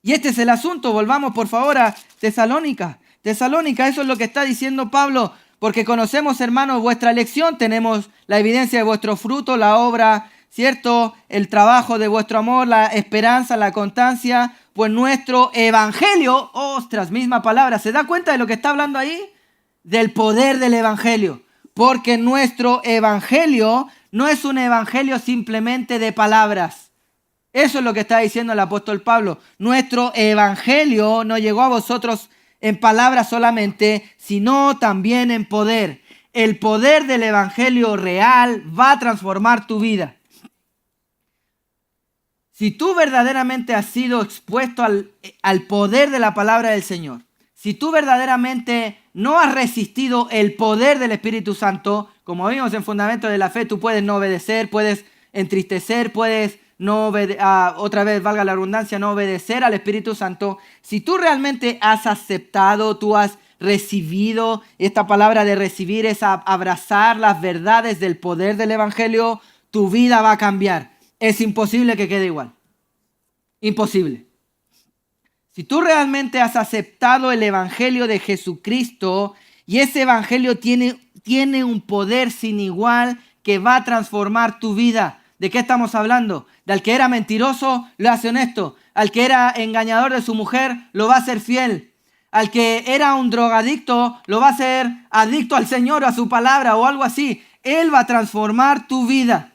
Y este es el asunto. Volvamos por favor a Tesalónica. Tesalónica, eso es lo que está diciendo Pablo. Porque conocemos, hermanos, vuestra elección. Tenemos la evidencia de vuestro fruto, la obra, ¿cierto? El trabajo de vuestro amor, la esperanza, la constancia. Pues nuestro evangelio, ostras, misma palabra. ¿Se da cuenta de lo que está hablando ahí? Del poder del evangelio, porque nuestro evangelio no es un evangelio simplemente de palabras. Eso es lo que está diciendo el apóstol Pablo. Nuestro evangelio no llegó a vosotros en palabras solamente, sino también en poder. El poder del evangelio real va a transformar tu vida. Si tú verdaderamente has sido expuesto al poder de la palabra del Señor, si tú verdaderamente no has resistido el poder del Espíritu Santo, como vimos en Fundamentos de la Fe, tú puedes no obedecer, puedes entristecer, puedes otra vez valga la redundancia, no obedecer al Espíritu Santo, si tú realmente has aceptado, tú has recibido, esta palabra de recibir es abrazar las verdades del poder del Evangelio, tu vida va a cambiar. Es imposible que quede igual. Imposible. Si tú realmente has aceptado el Evangelio de Jesucristo y ese Evangelio tiene un poder sin igual que va a transformar tu vida. ¿De qué estamos hablando? De al que era mentiroso, lo hace honesto. Al que era engañador de su mujer, lo va a hacer fiel. Al que era un drogadicto, lo va a hacer adicto al Señor, a su palabra o algo así. Él va a transformar tu vida.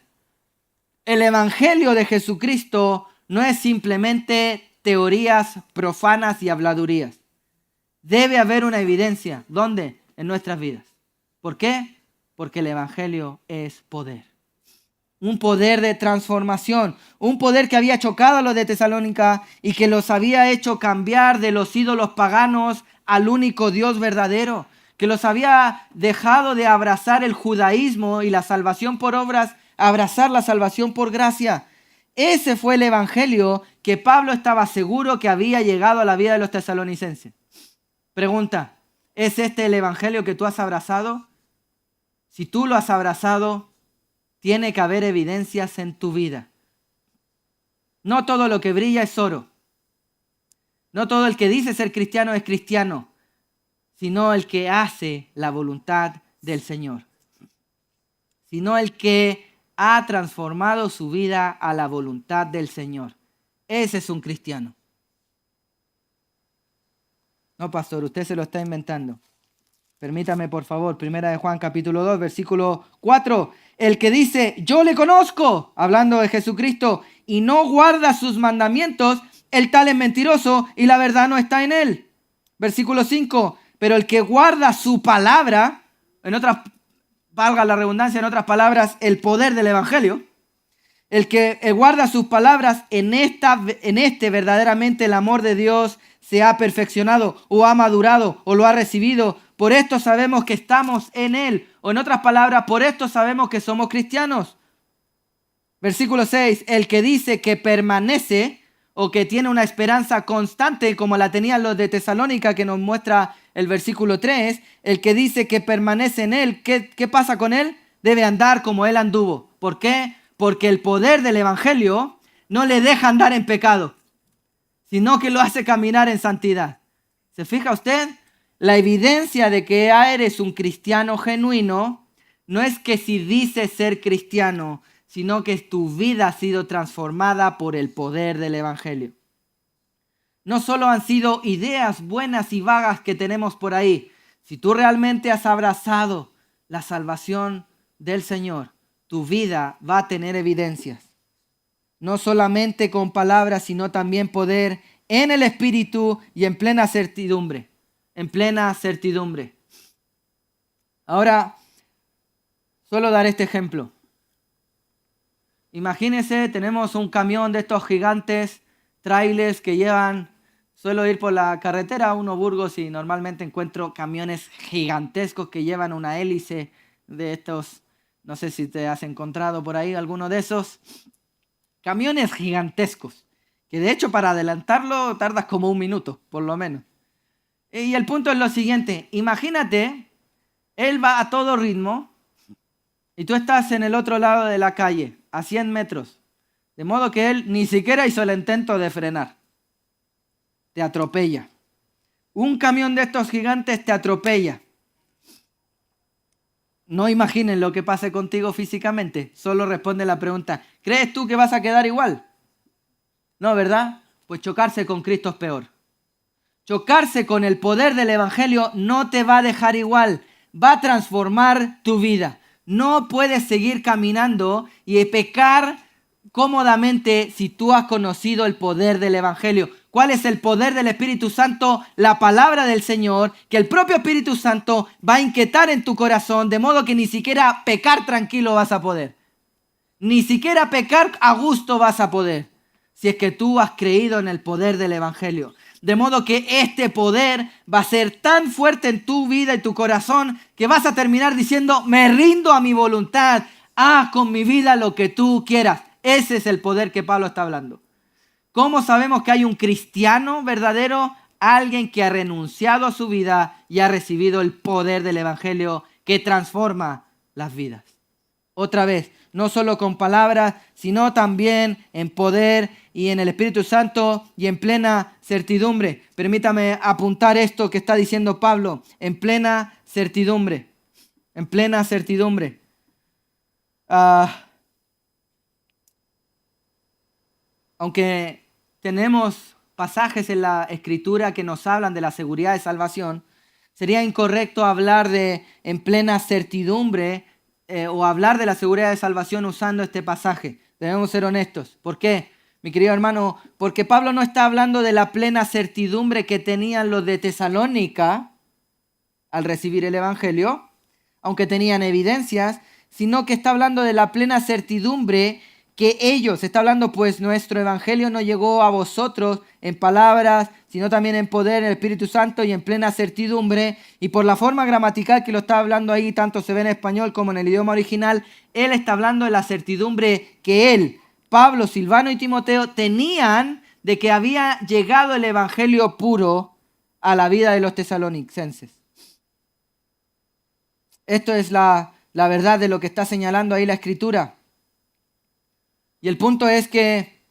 El Evangelio de Jesucristo no es simplemente teorías profanas y habladurías. Debe haber una evidencia. ¿Dónde? En nuestras vidas. ¿Por qué? Porque el Evangelio es poder. Un poder de transformación. Un poder que había chocado a los de Tesalónica y que los había hecho cambiar de los ídolos paganos al único Dios verdadero. Que los había dejado de abrazar el judaísmo y la salvación por obras, abrazar la salvación por gracia. Ese fue el Evangelio que Pablo estaba seguro que había llegado a la vida de los tesalonicenses. Pregunta, ¿es este el Evangelio que tú has abrazado? Si tú lo has abrazado, tiene que haber evidencias en tu vida. No todo lo que brilla es oro. No todo el que dice ser cristiano es cristiano, sino el que hace la voluntad del Señor. Sino el que ha transformado su vida a la voluntad del Señor. Ese es un cristiano. No, pastor, usted se lo está inventando. Permítame, por favor, 1 de Juan capítulo 2, versículo 4. El que dice, yo le conozco, hablando de Jesucristo, y no guarda sus mandamientos, el tal es mentiroso y la verdad no está en él. Versículo 5. Pero el que guarda su palabra, valga la redundancia, en otras palabras, el poder del Evangelio, el que guarda sus palabras, en este verdaderamente el amor de Dios se ha perfeccionado o ha madurado o lo ha recibido. Por esto sabemos que estamos en Él. O en otras palabras, por esto sabemos que somos cristianos. Versículo 6. El que dice que permanece o que tiene una esperanza constante como la tenían los de Tesalónica, que nos muestra el versículo 3. El que dice que permanece en Él, ¿qué pasa con él? Debe andar como Él anduvo. ¿Por qué? Porque el poder del Evangelio no le deja andar en pecado, sino que lo hace caminar en santidad. ¿Se fija usted? La evidencia de que eres un cristiano genuino no es que si dices ser cristiano, sino que tu vida ha sido transformada por el poder del Evangelio. No solo han sido ideas buenas y vagas que tenemos por ahí. Si tú realmente has abrazado la salvación del Señor, tu vida va a tener evidencias. No solamente con palabras, sino también poder en el Espíritu y en plena certidumbre. En plena certidumbre. Ahora, solo dar este ejemplo. Imagínense, tenemos un camión de estos gigantes, trailers que llevan, suelo ir por la carretera 1 Burgos y normalmente encuentro camiones gigantescos que llevan una hélice de estos, no sé si te has encontrado por ahí alguno de esos. Camiones gigantescos, que de hecho para adelantarlo tardas como 1 minuto, por lo menos. Y el punto es lo siguiente, imagínate, él va a todo ritmo y tú estás en el otro lado de la calle, a 100 metros. De modo que él ni siquiera hizo el intento de frenar. Te atropella. Un camión de estos gigantes te atropella. No imaginen lo que pase contigo físicamente. Solo responde la pregunta, ¿crees tú que vas a quedar igual? No, ¿verdad? Pues chocarse con Cristo es peor. Chocarse con el poder del Evangelio no te va a dejar igual. Va a transformar tu vida. No puedes seguir caminando y pecar cómodamente si tú has conocido el poder del Evangelio. ¿Cuál es el poder del Espíritu Santo? La palabra del Señor, que el propio Espíritu Santo va a inquietar en tu corazón, de modo que ni siquiera pecar tranquilo vas a poder. Ni siquiera pecar a gusto vas a poder, si es que tú has creído en el poder del Evangelio. De modo que este poder va a ser tan fuerte en tu vida y tu corazón que vas a terminar diciendo, me rindo a mi voluntad, haz con mi vida lo que tú quieras. Ese es el poder que Pablo está hablando. ¿Cómo sabemos que hay un cristiano verdadero? Alguien que ha renunciado a su vida y ha recibido el poder del evangelio que transforma las vidas. Otra vez, no solo con palabras, sino también en poder y en el Espíritu Santo y en plena certidumbre. Permítame apuntar esto que está diciendo Pablo, en plena certidumbre. En plena certidumbre. Aunque tenemos pasajes en la Escritura que nos hablan de la seguridad de salvación, sería incorrecto hablar de en plena certidumbre o hablar de la seguridad de salvación usando este pasaje. Debemos ser honestos. ¿Por qué, mi querido hermano? Porque Pablo no está hablando de la plena certidumbre que tenían los de Tesalónica al recibir el Evangelio, aunque tenían evidencias, sino que está hablando de la plena certidumbre que ellos, está hablando pues nuestro evangelio no llegó a vosotros en palabras, sino también en poder, en el Espíritu Santo y en plena certidumbre. Y por la forma gramatical que lo está hablando ahí, tanto se ve en español como en el idioma original, él está hablando de la certidumbre que él, Pablo, Silvano y Timoteo tenían de que había llegado el evangelio puro a la vida de los tesalonicenses. Esto es la verdad de lo que está señalando ahí la Escritura. Y el punto es que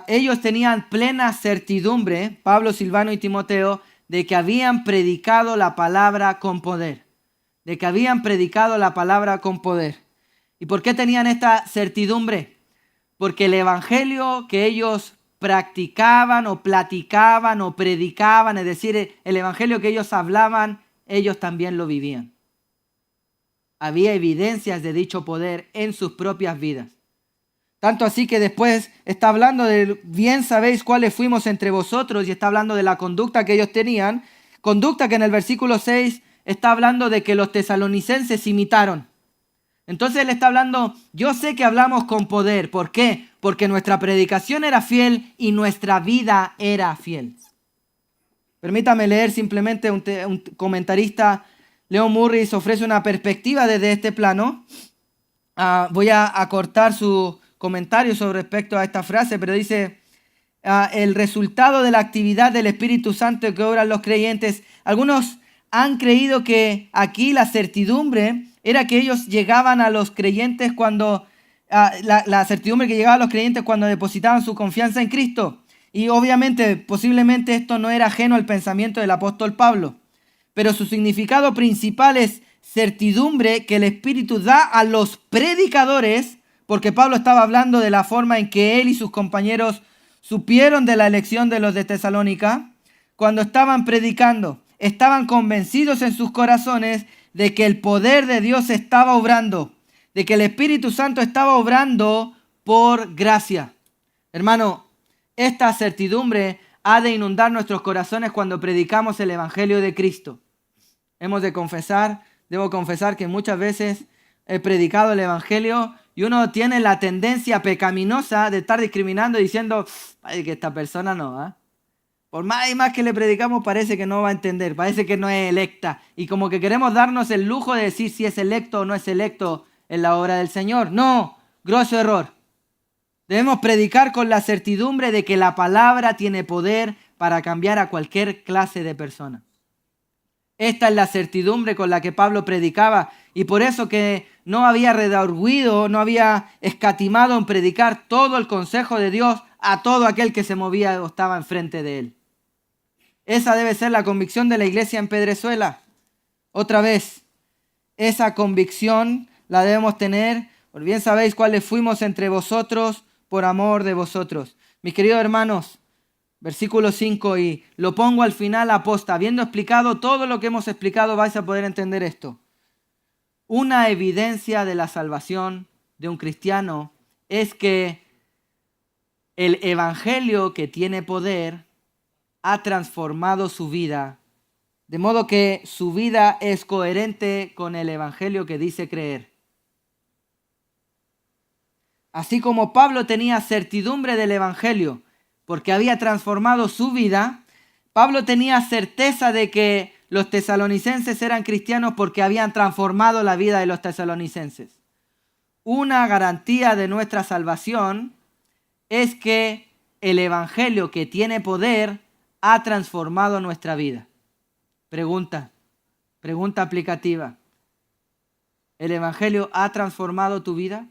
ellos tenían plena certidumbre, Pablo, Silvano y Timoteo, de que habían predicado la palabra con poder. De que habían predicado la palabra con poder. ¿Y por qué tenían esta certidumbre? Porque el evangelio que ellos practicaban o platicaban o predicaban, es decir, el evangelio que ellos hablaban, ellos también lo vivían. Había evidencias de dicho poder en sus propias vidas. Tanto así que después está hablando de bien sabéis cuáles fuimos entre vosotros y está hablando de la conducta que ellos tenían. Conducta que en el versículo 6 está hablando de que los tesalonicenses imitaron. Entonces él está hablando, yo sé que hablamos con poder. ¿Por qué? Porque nuestra predicación era fiel y nuestra vida era fiel. Permítame leer simplemente un comentarista, Leon Morris, ofrece una perspectiva desde este plano. Voy a acortar su comentario sobre respecto a esta frase, pero dice, el resultado de la actividad del Espíritu Santo que obran los creyentes. Algunos han creído que aquí la certidumbre era que ellos llegaban a los creyentes cuando, la certidumbre que llegaba a los creyentes cuando depositaban su confianza en Cristo. Y obviamente, posiblemente esto no era ajeno al pensamiento del apóstol Pablo, pero su significado principal es certidumbre que el Espíritu da a los predicadores, porque Pablo estaba hablando de la forma en que él y sus compañeros supieron de la elección de los de Tesalónica. Cuando estaban predicando, estaban convencidos en sus corazones de que el poder de Dios estaba obrando, de que el Espíritu Santo estaba obrando por gracia. Hermano, esta certidumbre ha de inundar nuestros corazones cuando predicamos el Evangelio de Cristo. Debo confesar que muchas veces he predicado el Evangelio y uno tiene la tendencia pecaminosa de estar discriminando y diciendo, ay, que esta persona no, por más y más que le predicamos parece que no va a entender, parece que no es electa. Y como que queremos darnos el lujo de decir si es electo o no es electo en la obra del Señor. No, grosso error. Debemos predicar con la certidumbre de que la palabra tiene poder para cambiar a cualquier clase de persona. Esta es la certidumbre con la que Pablo predicaba y por eso que no había redarguido, no había escatimado en predicar todo el consejo de Dios a todo aquel que se movía o estaba enfrente de él. Esa debe ser la convicción de la iglesia en Pedrezuela. Otra vez, esa convicción la debemos tener, por bien sabéis cuáles fuimos entre vosotros por amor de vosotros. Mis queridos hermanos, versículo 5, y lo pongo al final aposta. Habiendo explicado todo lo que hemos explicado, vais a poder entender esto. Una evidencia de la salvación de un cristiano es que el evangelio que tiene poder ha transformado su vida, de modo que su vida es coherente con el evangelio que dice creer. Así como Pablo tenía certidumbre del evangelio, porque había transformado su vida, Pablo tenía certeza de que los tesalonicenses eran cristianos porque habían transformado la vida de los tesalonicenses. una garantía de nuestra salvación es que el Evangelio, que tiene poder, ha transformado nuestra vida. Pregunta aplicativa. ¿El Evangelio ha transformado tu vida?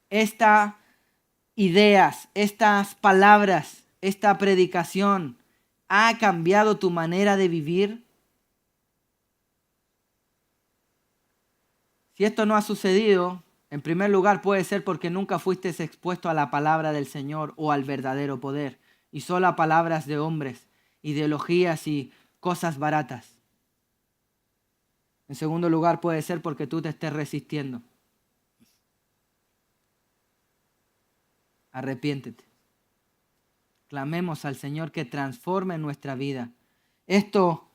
Estas ideas, estas palabras, esta predicación, ¿ha cambiado tu manera de vivir? Si esto no ha sucedido, en primer lugar puede ser porque nunca fuiste expuesto a la palabra del Señor o al verdadero poder, y solo a palabras de hombres, ideologías y cosas baratas. En segundo lugar puede ser porque tú te estés resistiendo. Arrepiéntete. Clamemos al Señor que transforme nuestra vida. Esto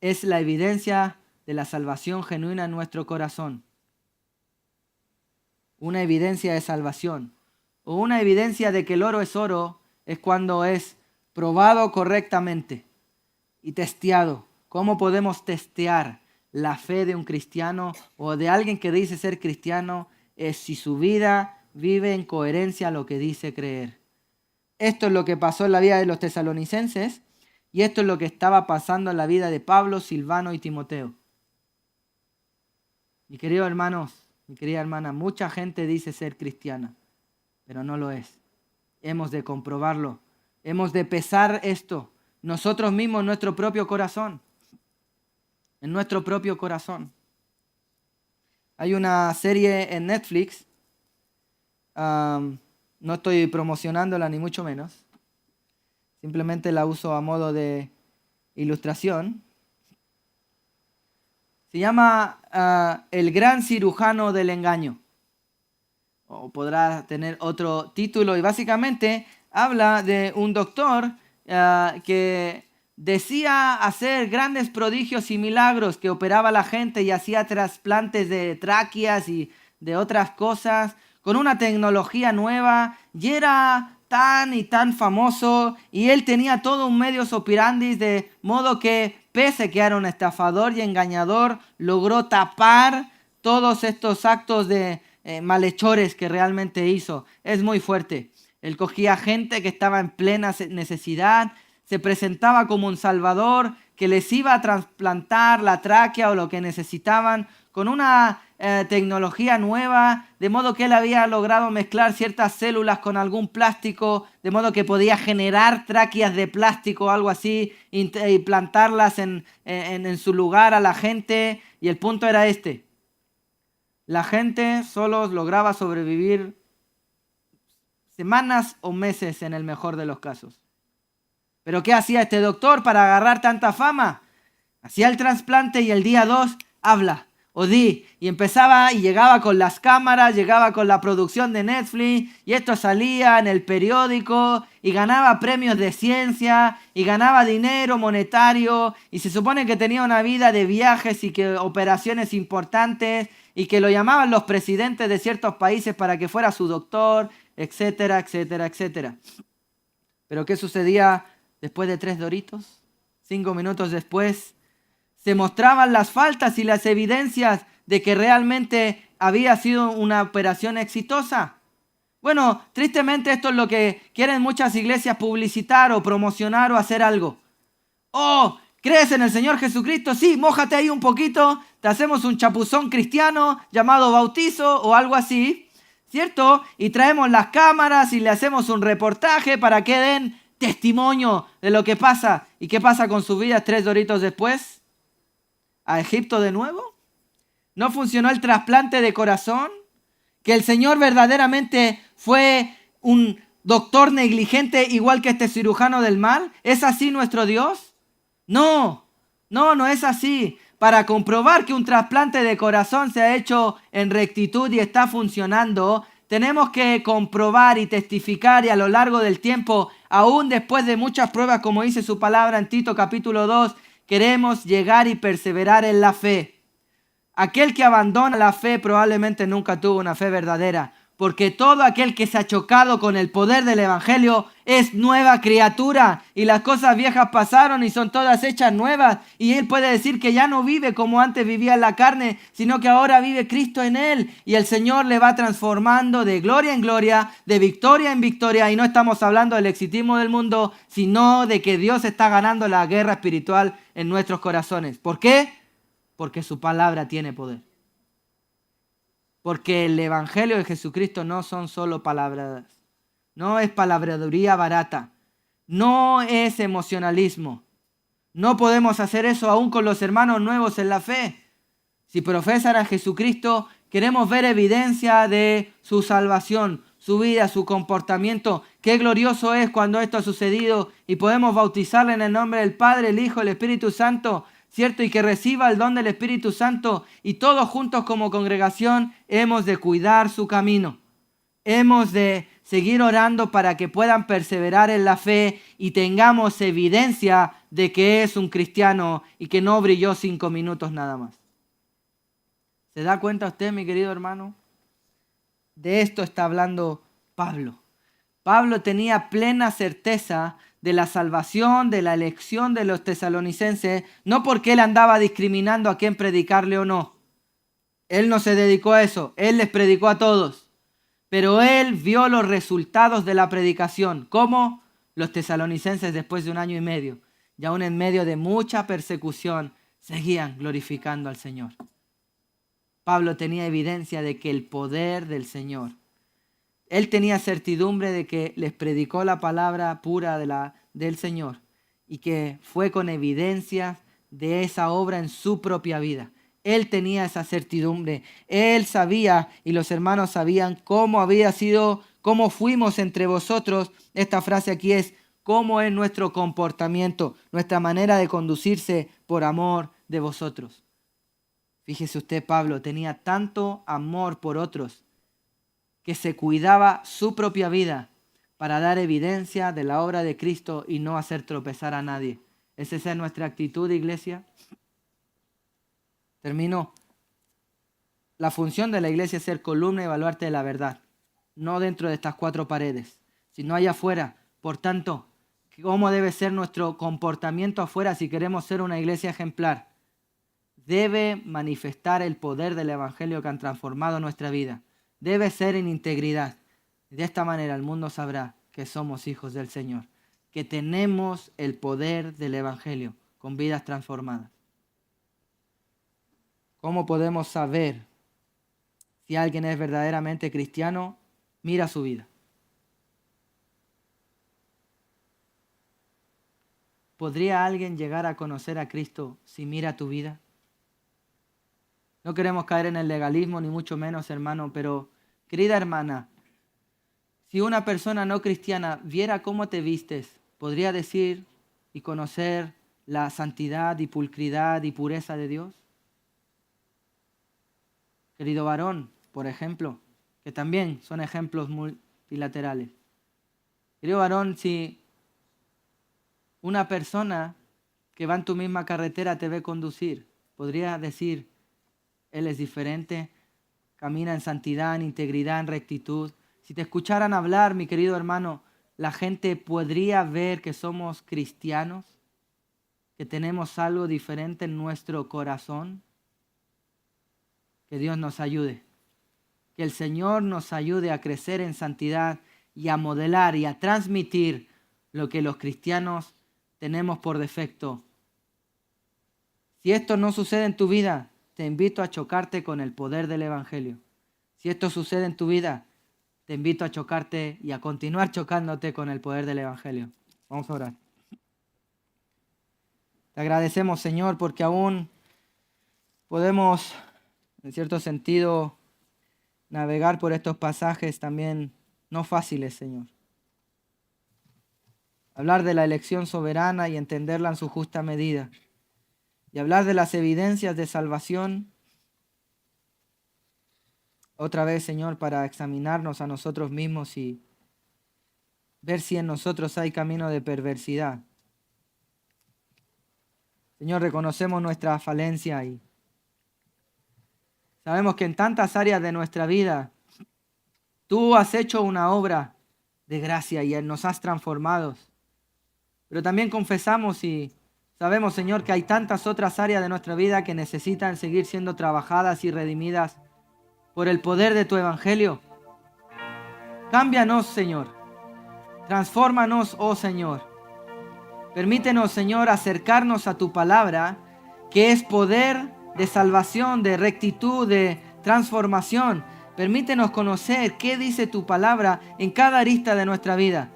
es la evidencia de la salvación genuina en nuestro corazón. Una evidencia de salvación o una evidencia de que el oro es oro es cuando es probado correctamente y testeado. ¿Cómo podemos testear la fe de un cristiano o de alguien que dice ser cristiano? Es si su vida vive en coherencia a lo que dice creer. Esto es lo que pasó en la vida de los tesalonicenses y esto es lo que estaba pasando en la vida de Pablo, Silvano y Timoteo. Mis queridos hermanos, mi querida hermana, mucha gente dice ser cristiana, pero no lo es. Hemos de comprobarlo. Hemos de pesar esto nosotros mismos en nuestro propio corazón. En nuestro propio corazón. Hay una serie en Netflix, no estoy promocionándola ni mucho menos, simplemente la uso a modo de ilustración. Se llama El gran cirujano del engaño, o podrá tener otro título, y básicamente habla de un doctor que decía hacer grandes prodigios y milagros, que operaba a la gente y hacía trasplantes de tráqueas y de otras cosas con una tecnología nueva, y era tan y tan famoso, y él tenía todo un modus operandi, de modo que pese que era un estafador y engañador, logró tapar todos estos actos de malhechores que realmente hizo. Es muy fuerte. Él cogía gente que estaba en plena necesidad, se presentaba como un salvador que les iba a trasplantar la tráquea o lo que necesitaban con una tecnología nueva, de modo que él había logrado mezclar ciertas células con algún plástico, de modo que podía generar tráqueas de plástico o algo así y plantarlas en su lugar a la gente. Y el punto era este: la gente solo lograba sobrevivir semanas o meses en el mejor de los casos. ¿Pero qué hacía este doctor para agarrar tanta fama? Hacía el trasplante y el día 2 habla o di, y empezaba y llegaba con las cámaras, llegaba con la producción de Netflix, y esto salía en el periódico, y ganaba premios de ciencia, y ganaba dinero monetario, y se supone que tenía una vida de viajes y que operaciones importantes, y que lo llamaban los presidentes de ciertos países para que fuera su doctor, etcétera, etcétera, etcétera. ¿Pero qué sucedía después de 3 doritos? 5 minutos después se mostraban las faltas y las evidencias de que realmente había sido una operación exitosa. Bueno, tristemente esto es lo que quieren muchas iglesias publicitar o promocionar o hacer algo. Oh, ¿crees en el Señor Jesucristo? Sí, mójate ahí un poquito, te hacemos un chapuzón cristiano llamado bautizo o algo así, ¿cierto? Y traemos las cámaras y le hacemos un reportaje para que den testimonio de lo que pasa. ¿Y qué pasa con sus vidas 3 doritos después? ¿A Egipto de nuevo? ¿No funcionó el trasplante de corazón? ¿Que el Señor verdaderamente fue un doctor negligente igual que este cirujano del mal? ¿Es así nuestro Dios? No es así. Para comprobar que un trasplante de corazón se ha hecho en rectitud y está funcionando, tenemos que comprobar y testificar, y a lo largo del tiempo, aún después de muchas pruebas, como dice su palabra en Tito capítulo 2, queremos llegar y perseverar en la fe. Aquel que abandona la fe probablemente nunca tuvo una fe verdadera, porque todo aquel que se ha chocado con el poder del Evangelio es nueva criatura y las cosas viejas pasaron y son todas hechas nuevas. Y él puede decir que ya no vive como antes vivía en la carne, sino que ahora vive Cristo en él. Y el Señor le va transformando de gloria en gloria, de victoria en victoria. Y no estamos hablando del exitismo del mundo, sino de que Dios está ganando la guerra espiritual en nuestros corazones. ¿Por qué? Porque su palabra tiene poder. Porque el Evangelio de Jesucristo no son solo palabras, no es palabrería barata, no es emocionalismo. No podemos hacer eso aún con los hermanos nuevos en la fe. Si profesan a Jesucristo, queremos ver evidencia de su salvación, su vida, su comportamiento. Qué glorioso es cuando esto ha sucedido y podemos bautizarle en el nombre del Padre, el Hijo, el Espíritu Santo, ¿cierto? Y que reciba el don del Espíritu Santo. Y todos juntos como congregación hemos de cuidar su camino. Hemos de seguir orando para que puedan perseverar en la fe y tengamos evidencia de que es un cristiano y que no brilló 5 minutos nada más. ¿Se da cuenta usted, mi querido hermano? De esto está hablando Pablo. Pablo tenía plena certeza de la salvación, de la elección de los tesalonicenses, no porque él andaba discriminando a quién predicarle o no. Él no se dedicó a eso, él les predicó a todos. Pero él vio los resultados de la predicación, como los tesalonicenses después de 1 año y medio, y aún en medio de mucha persecución, seguían glorificando al Señor. Pablo tenía evidencia de que el poder del Señor, él tenía certidumbre de que les predicó la palabra pura del Señor y que fue con evidencia de esa obra en su propia vida. Él tenía esa certidumbre. Él sabía y los hermanos sabían cómo había sido, cómo fuimos entre vosotros. Esta frase aquí es cómo es nuestro comportamiento, nuestra manera de conducirse por amor de vosotros. Fíjese usted, Pablo tenía tanto amor por otros que se cuidaba su propia vida para dar evidencia de la obra de Cristo y no hacer tropezar a nadie. ¿Es esa nuestra actitud, iglesia? Termino. La función de la iglesia es ser columna y baluarte de la verdad, no dentro de estas 4 paredes, sino allá afuera. Por tanto, ¿cómo debe ser nuestro comportamiento afuera si queremos ser una iglesia ejemplar? Debe manifestar el poder del Evangelio que han transformado nuestra vida. Debe ser en integridad. De esta manera el mundo sabrá que somos hijos del Señor, que tenemos el poder del Evangelio con vidas transformadas. ¿Cómo podemos saber si alguien es verdaderamente cristiano? Mira su vida. ¿Podría alguien llegar a conocer a Cristo si mira tu vida? No queremos caer en el legalismo, ni mucho menos, hermano, pero, querida hermana, si una persona no cristiana viera cómo te vistes, ¿podría decir y conocer la santidad y pulcridad y pureza de Dios? Querido varón, por ejemplo, que también son ejemplos multilaterales. Querido varón, si una persona que va en tu misma carretera te ve conducir, ¿podría decir, él es diferente, camina en santidad, en integridad, en rectitud? Si te escucharan hablar, mi querido hermano, la gente podría ver que somos cristianos, que tenemos algo diferente en nuestro corazón. Que Dios nos ayude, que el Señor nos ayude a crecer en santidad y a modelar y a transmitir lo que los cristianos tenemos por defecto. Si esto no sucede en tu vida, te invito a chocarte con el poder del Evangelio. Si esto sucede en tu vida, te invito a chocarte y a continuar chocándote con el poder del Evangelio. Vamos a orar. Te agradecemos, Señor, porque aún podemos, en cierto sentido, navegar por estos pasajes también no fáciles, Señor. Hablar de la elección soberana y entenderla en su justa medida. Y hablar de las evidencias de salvación. Otra vez, Señor, para examinarnos a nosotros mismos y ver si en nosotros hay camino de perversidad. Señor, reconocemos nuestra falencia y sabemos que en tantas áreas de nuestra vida Tú has hecho una obra de gracia y nos has transformado. Pero también confesamos y sabemos, Señor, que hay tantas otras áreas de nuestra vida que necesitan seguir siendo trabajadas y redimidas por el poder de tu evangelio. Cámbianos, Señor. Transfórmanos, oh Señor. Permítenos, Señor, acercarnos a tu palabra, que es poder de salvación, de rectitud, de transformación. Permítenos conocer qué dice tu palabra en cada arista de nuestra vida.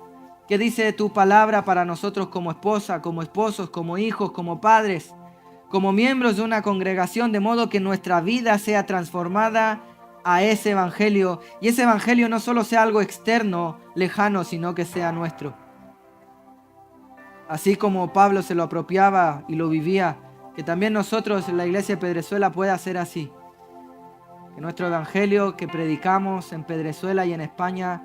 ¿Qué dice tu palabra para nosotros como esposa, como esposos, como hijos, como padres, como miembros de una congregación, de modo que nuestra vida sea transformada a ese evangelio, y ese evangelio no solo sea algo externo, lejano, sino que sea nuestro? Así como Pablo se lo apropiaba y lo vivía, que también nosotros en la iglesia de Pedrezuela pueda ser así. Que nuestro evangelio que predicamos en Pedrezuela y en España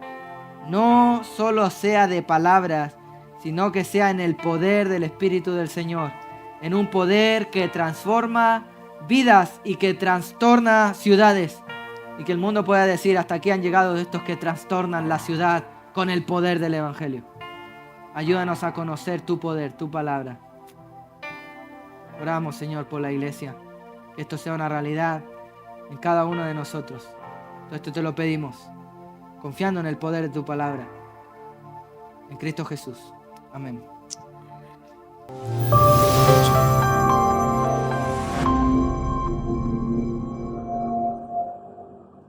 no solo sea de palabras, sino que sea en el poder del Espíritu del Señor, en un poder que transforma vidas y que trastorna ciudades, y que el mundo pueda decir: hasta aquí han llegado estos que trastornan la ciudad con el poder del evangelio. Ayúdanos a conocer tu poder, tu palabra. Oramos, Señor, por la iglesia, que esto sea una realidad en cada uno de nosotros. Todo esto te lo pedimos, confiando en el poder de tu palabra. En Cristo Jesús. Amén.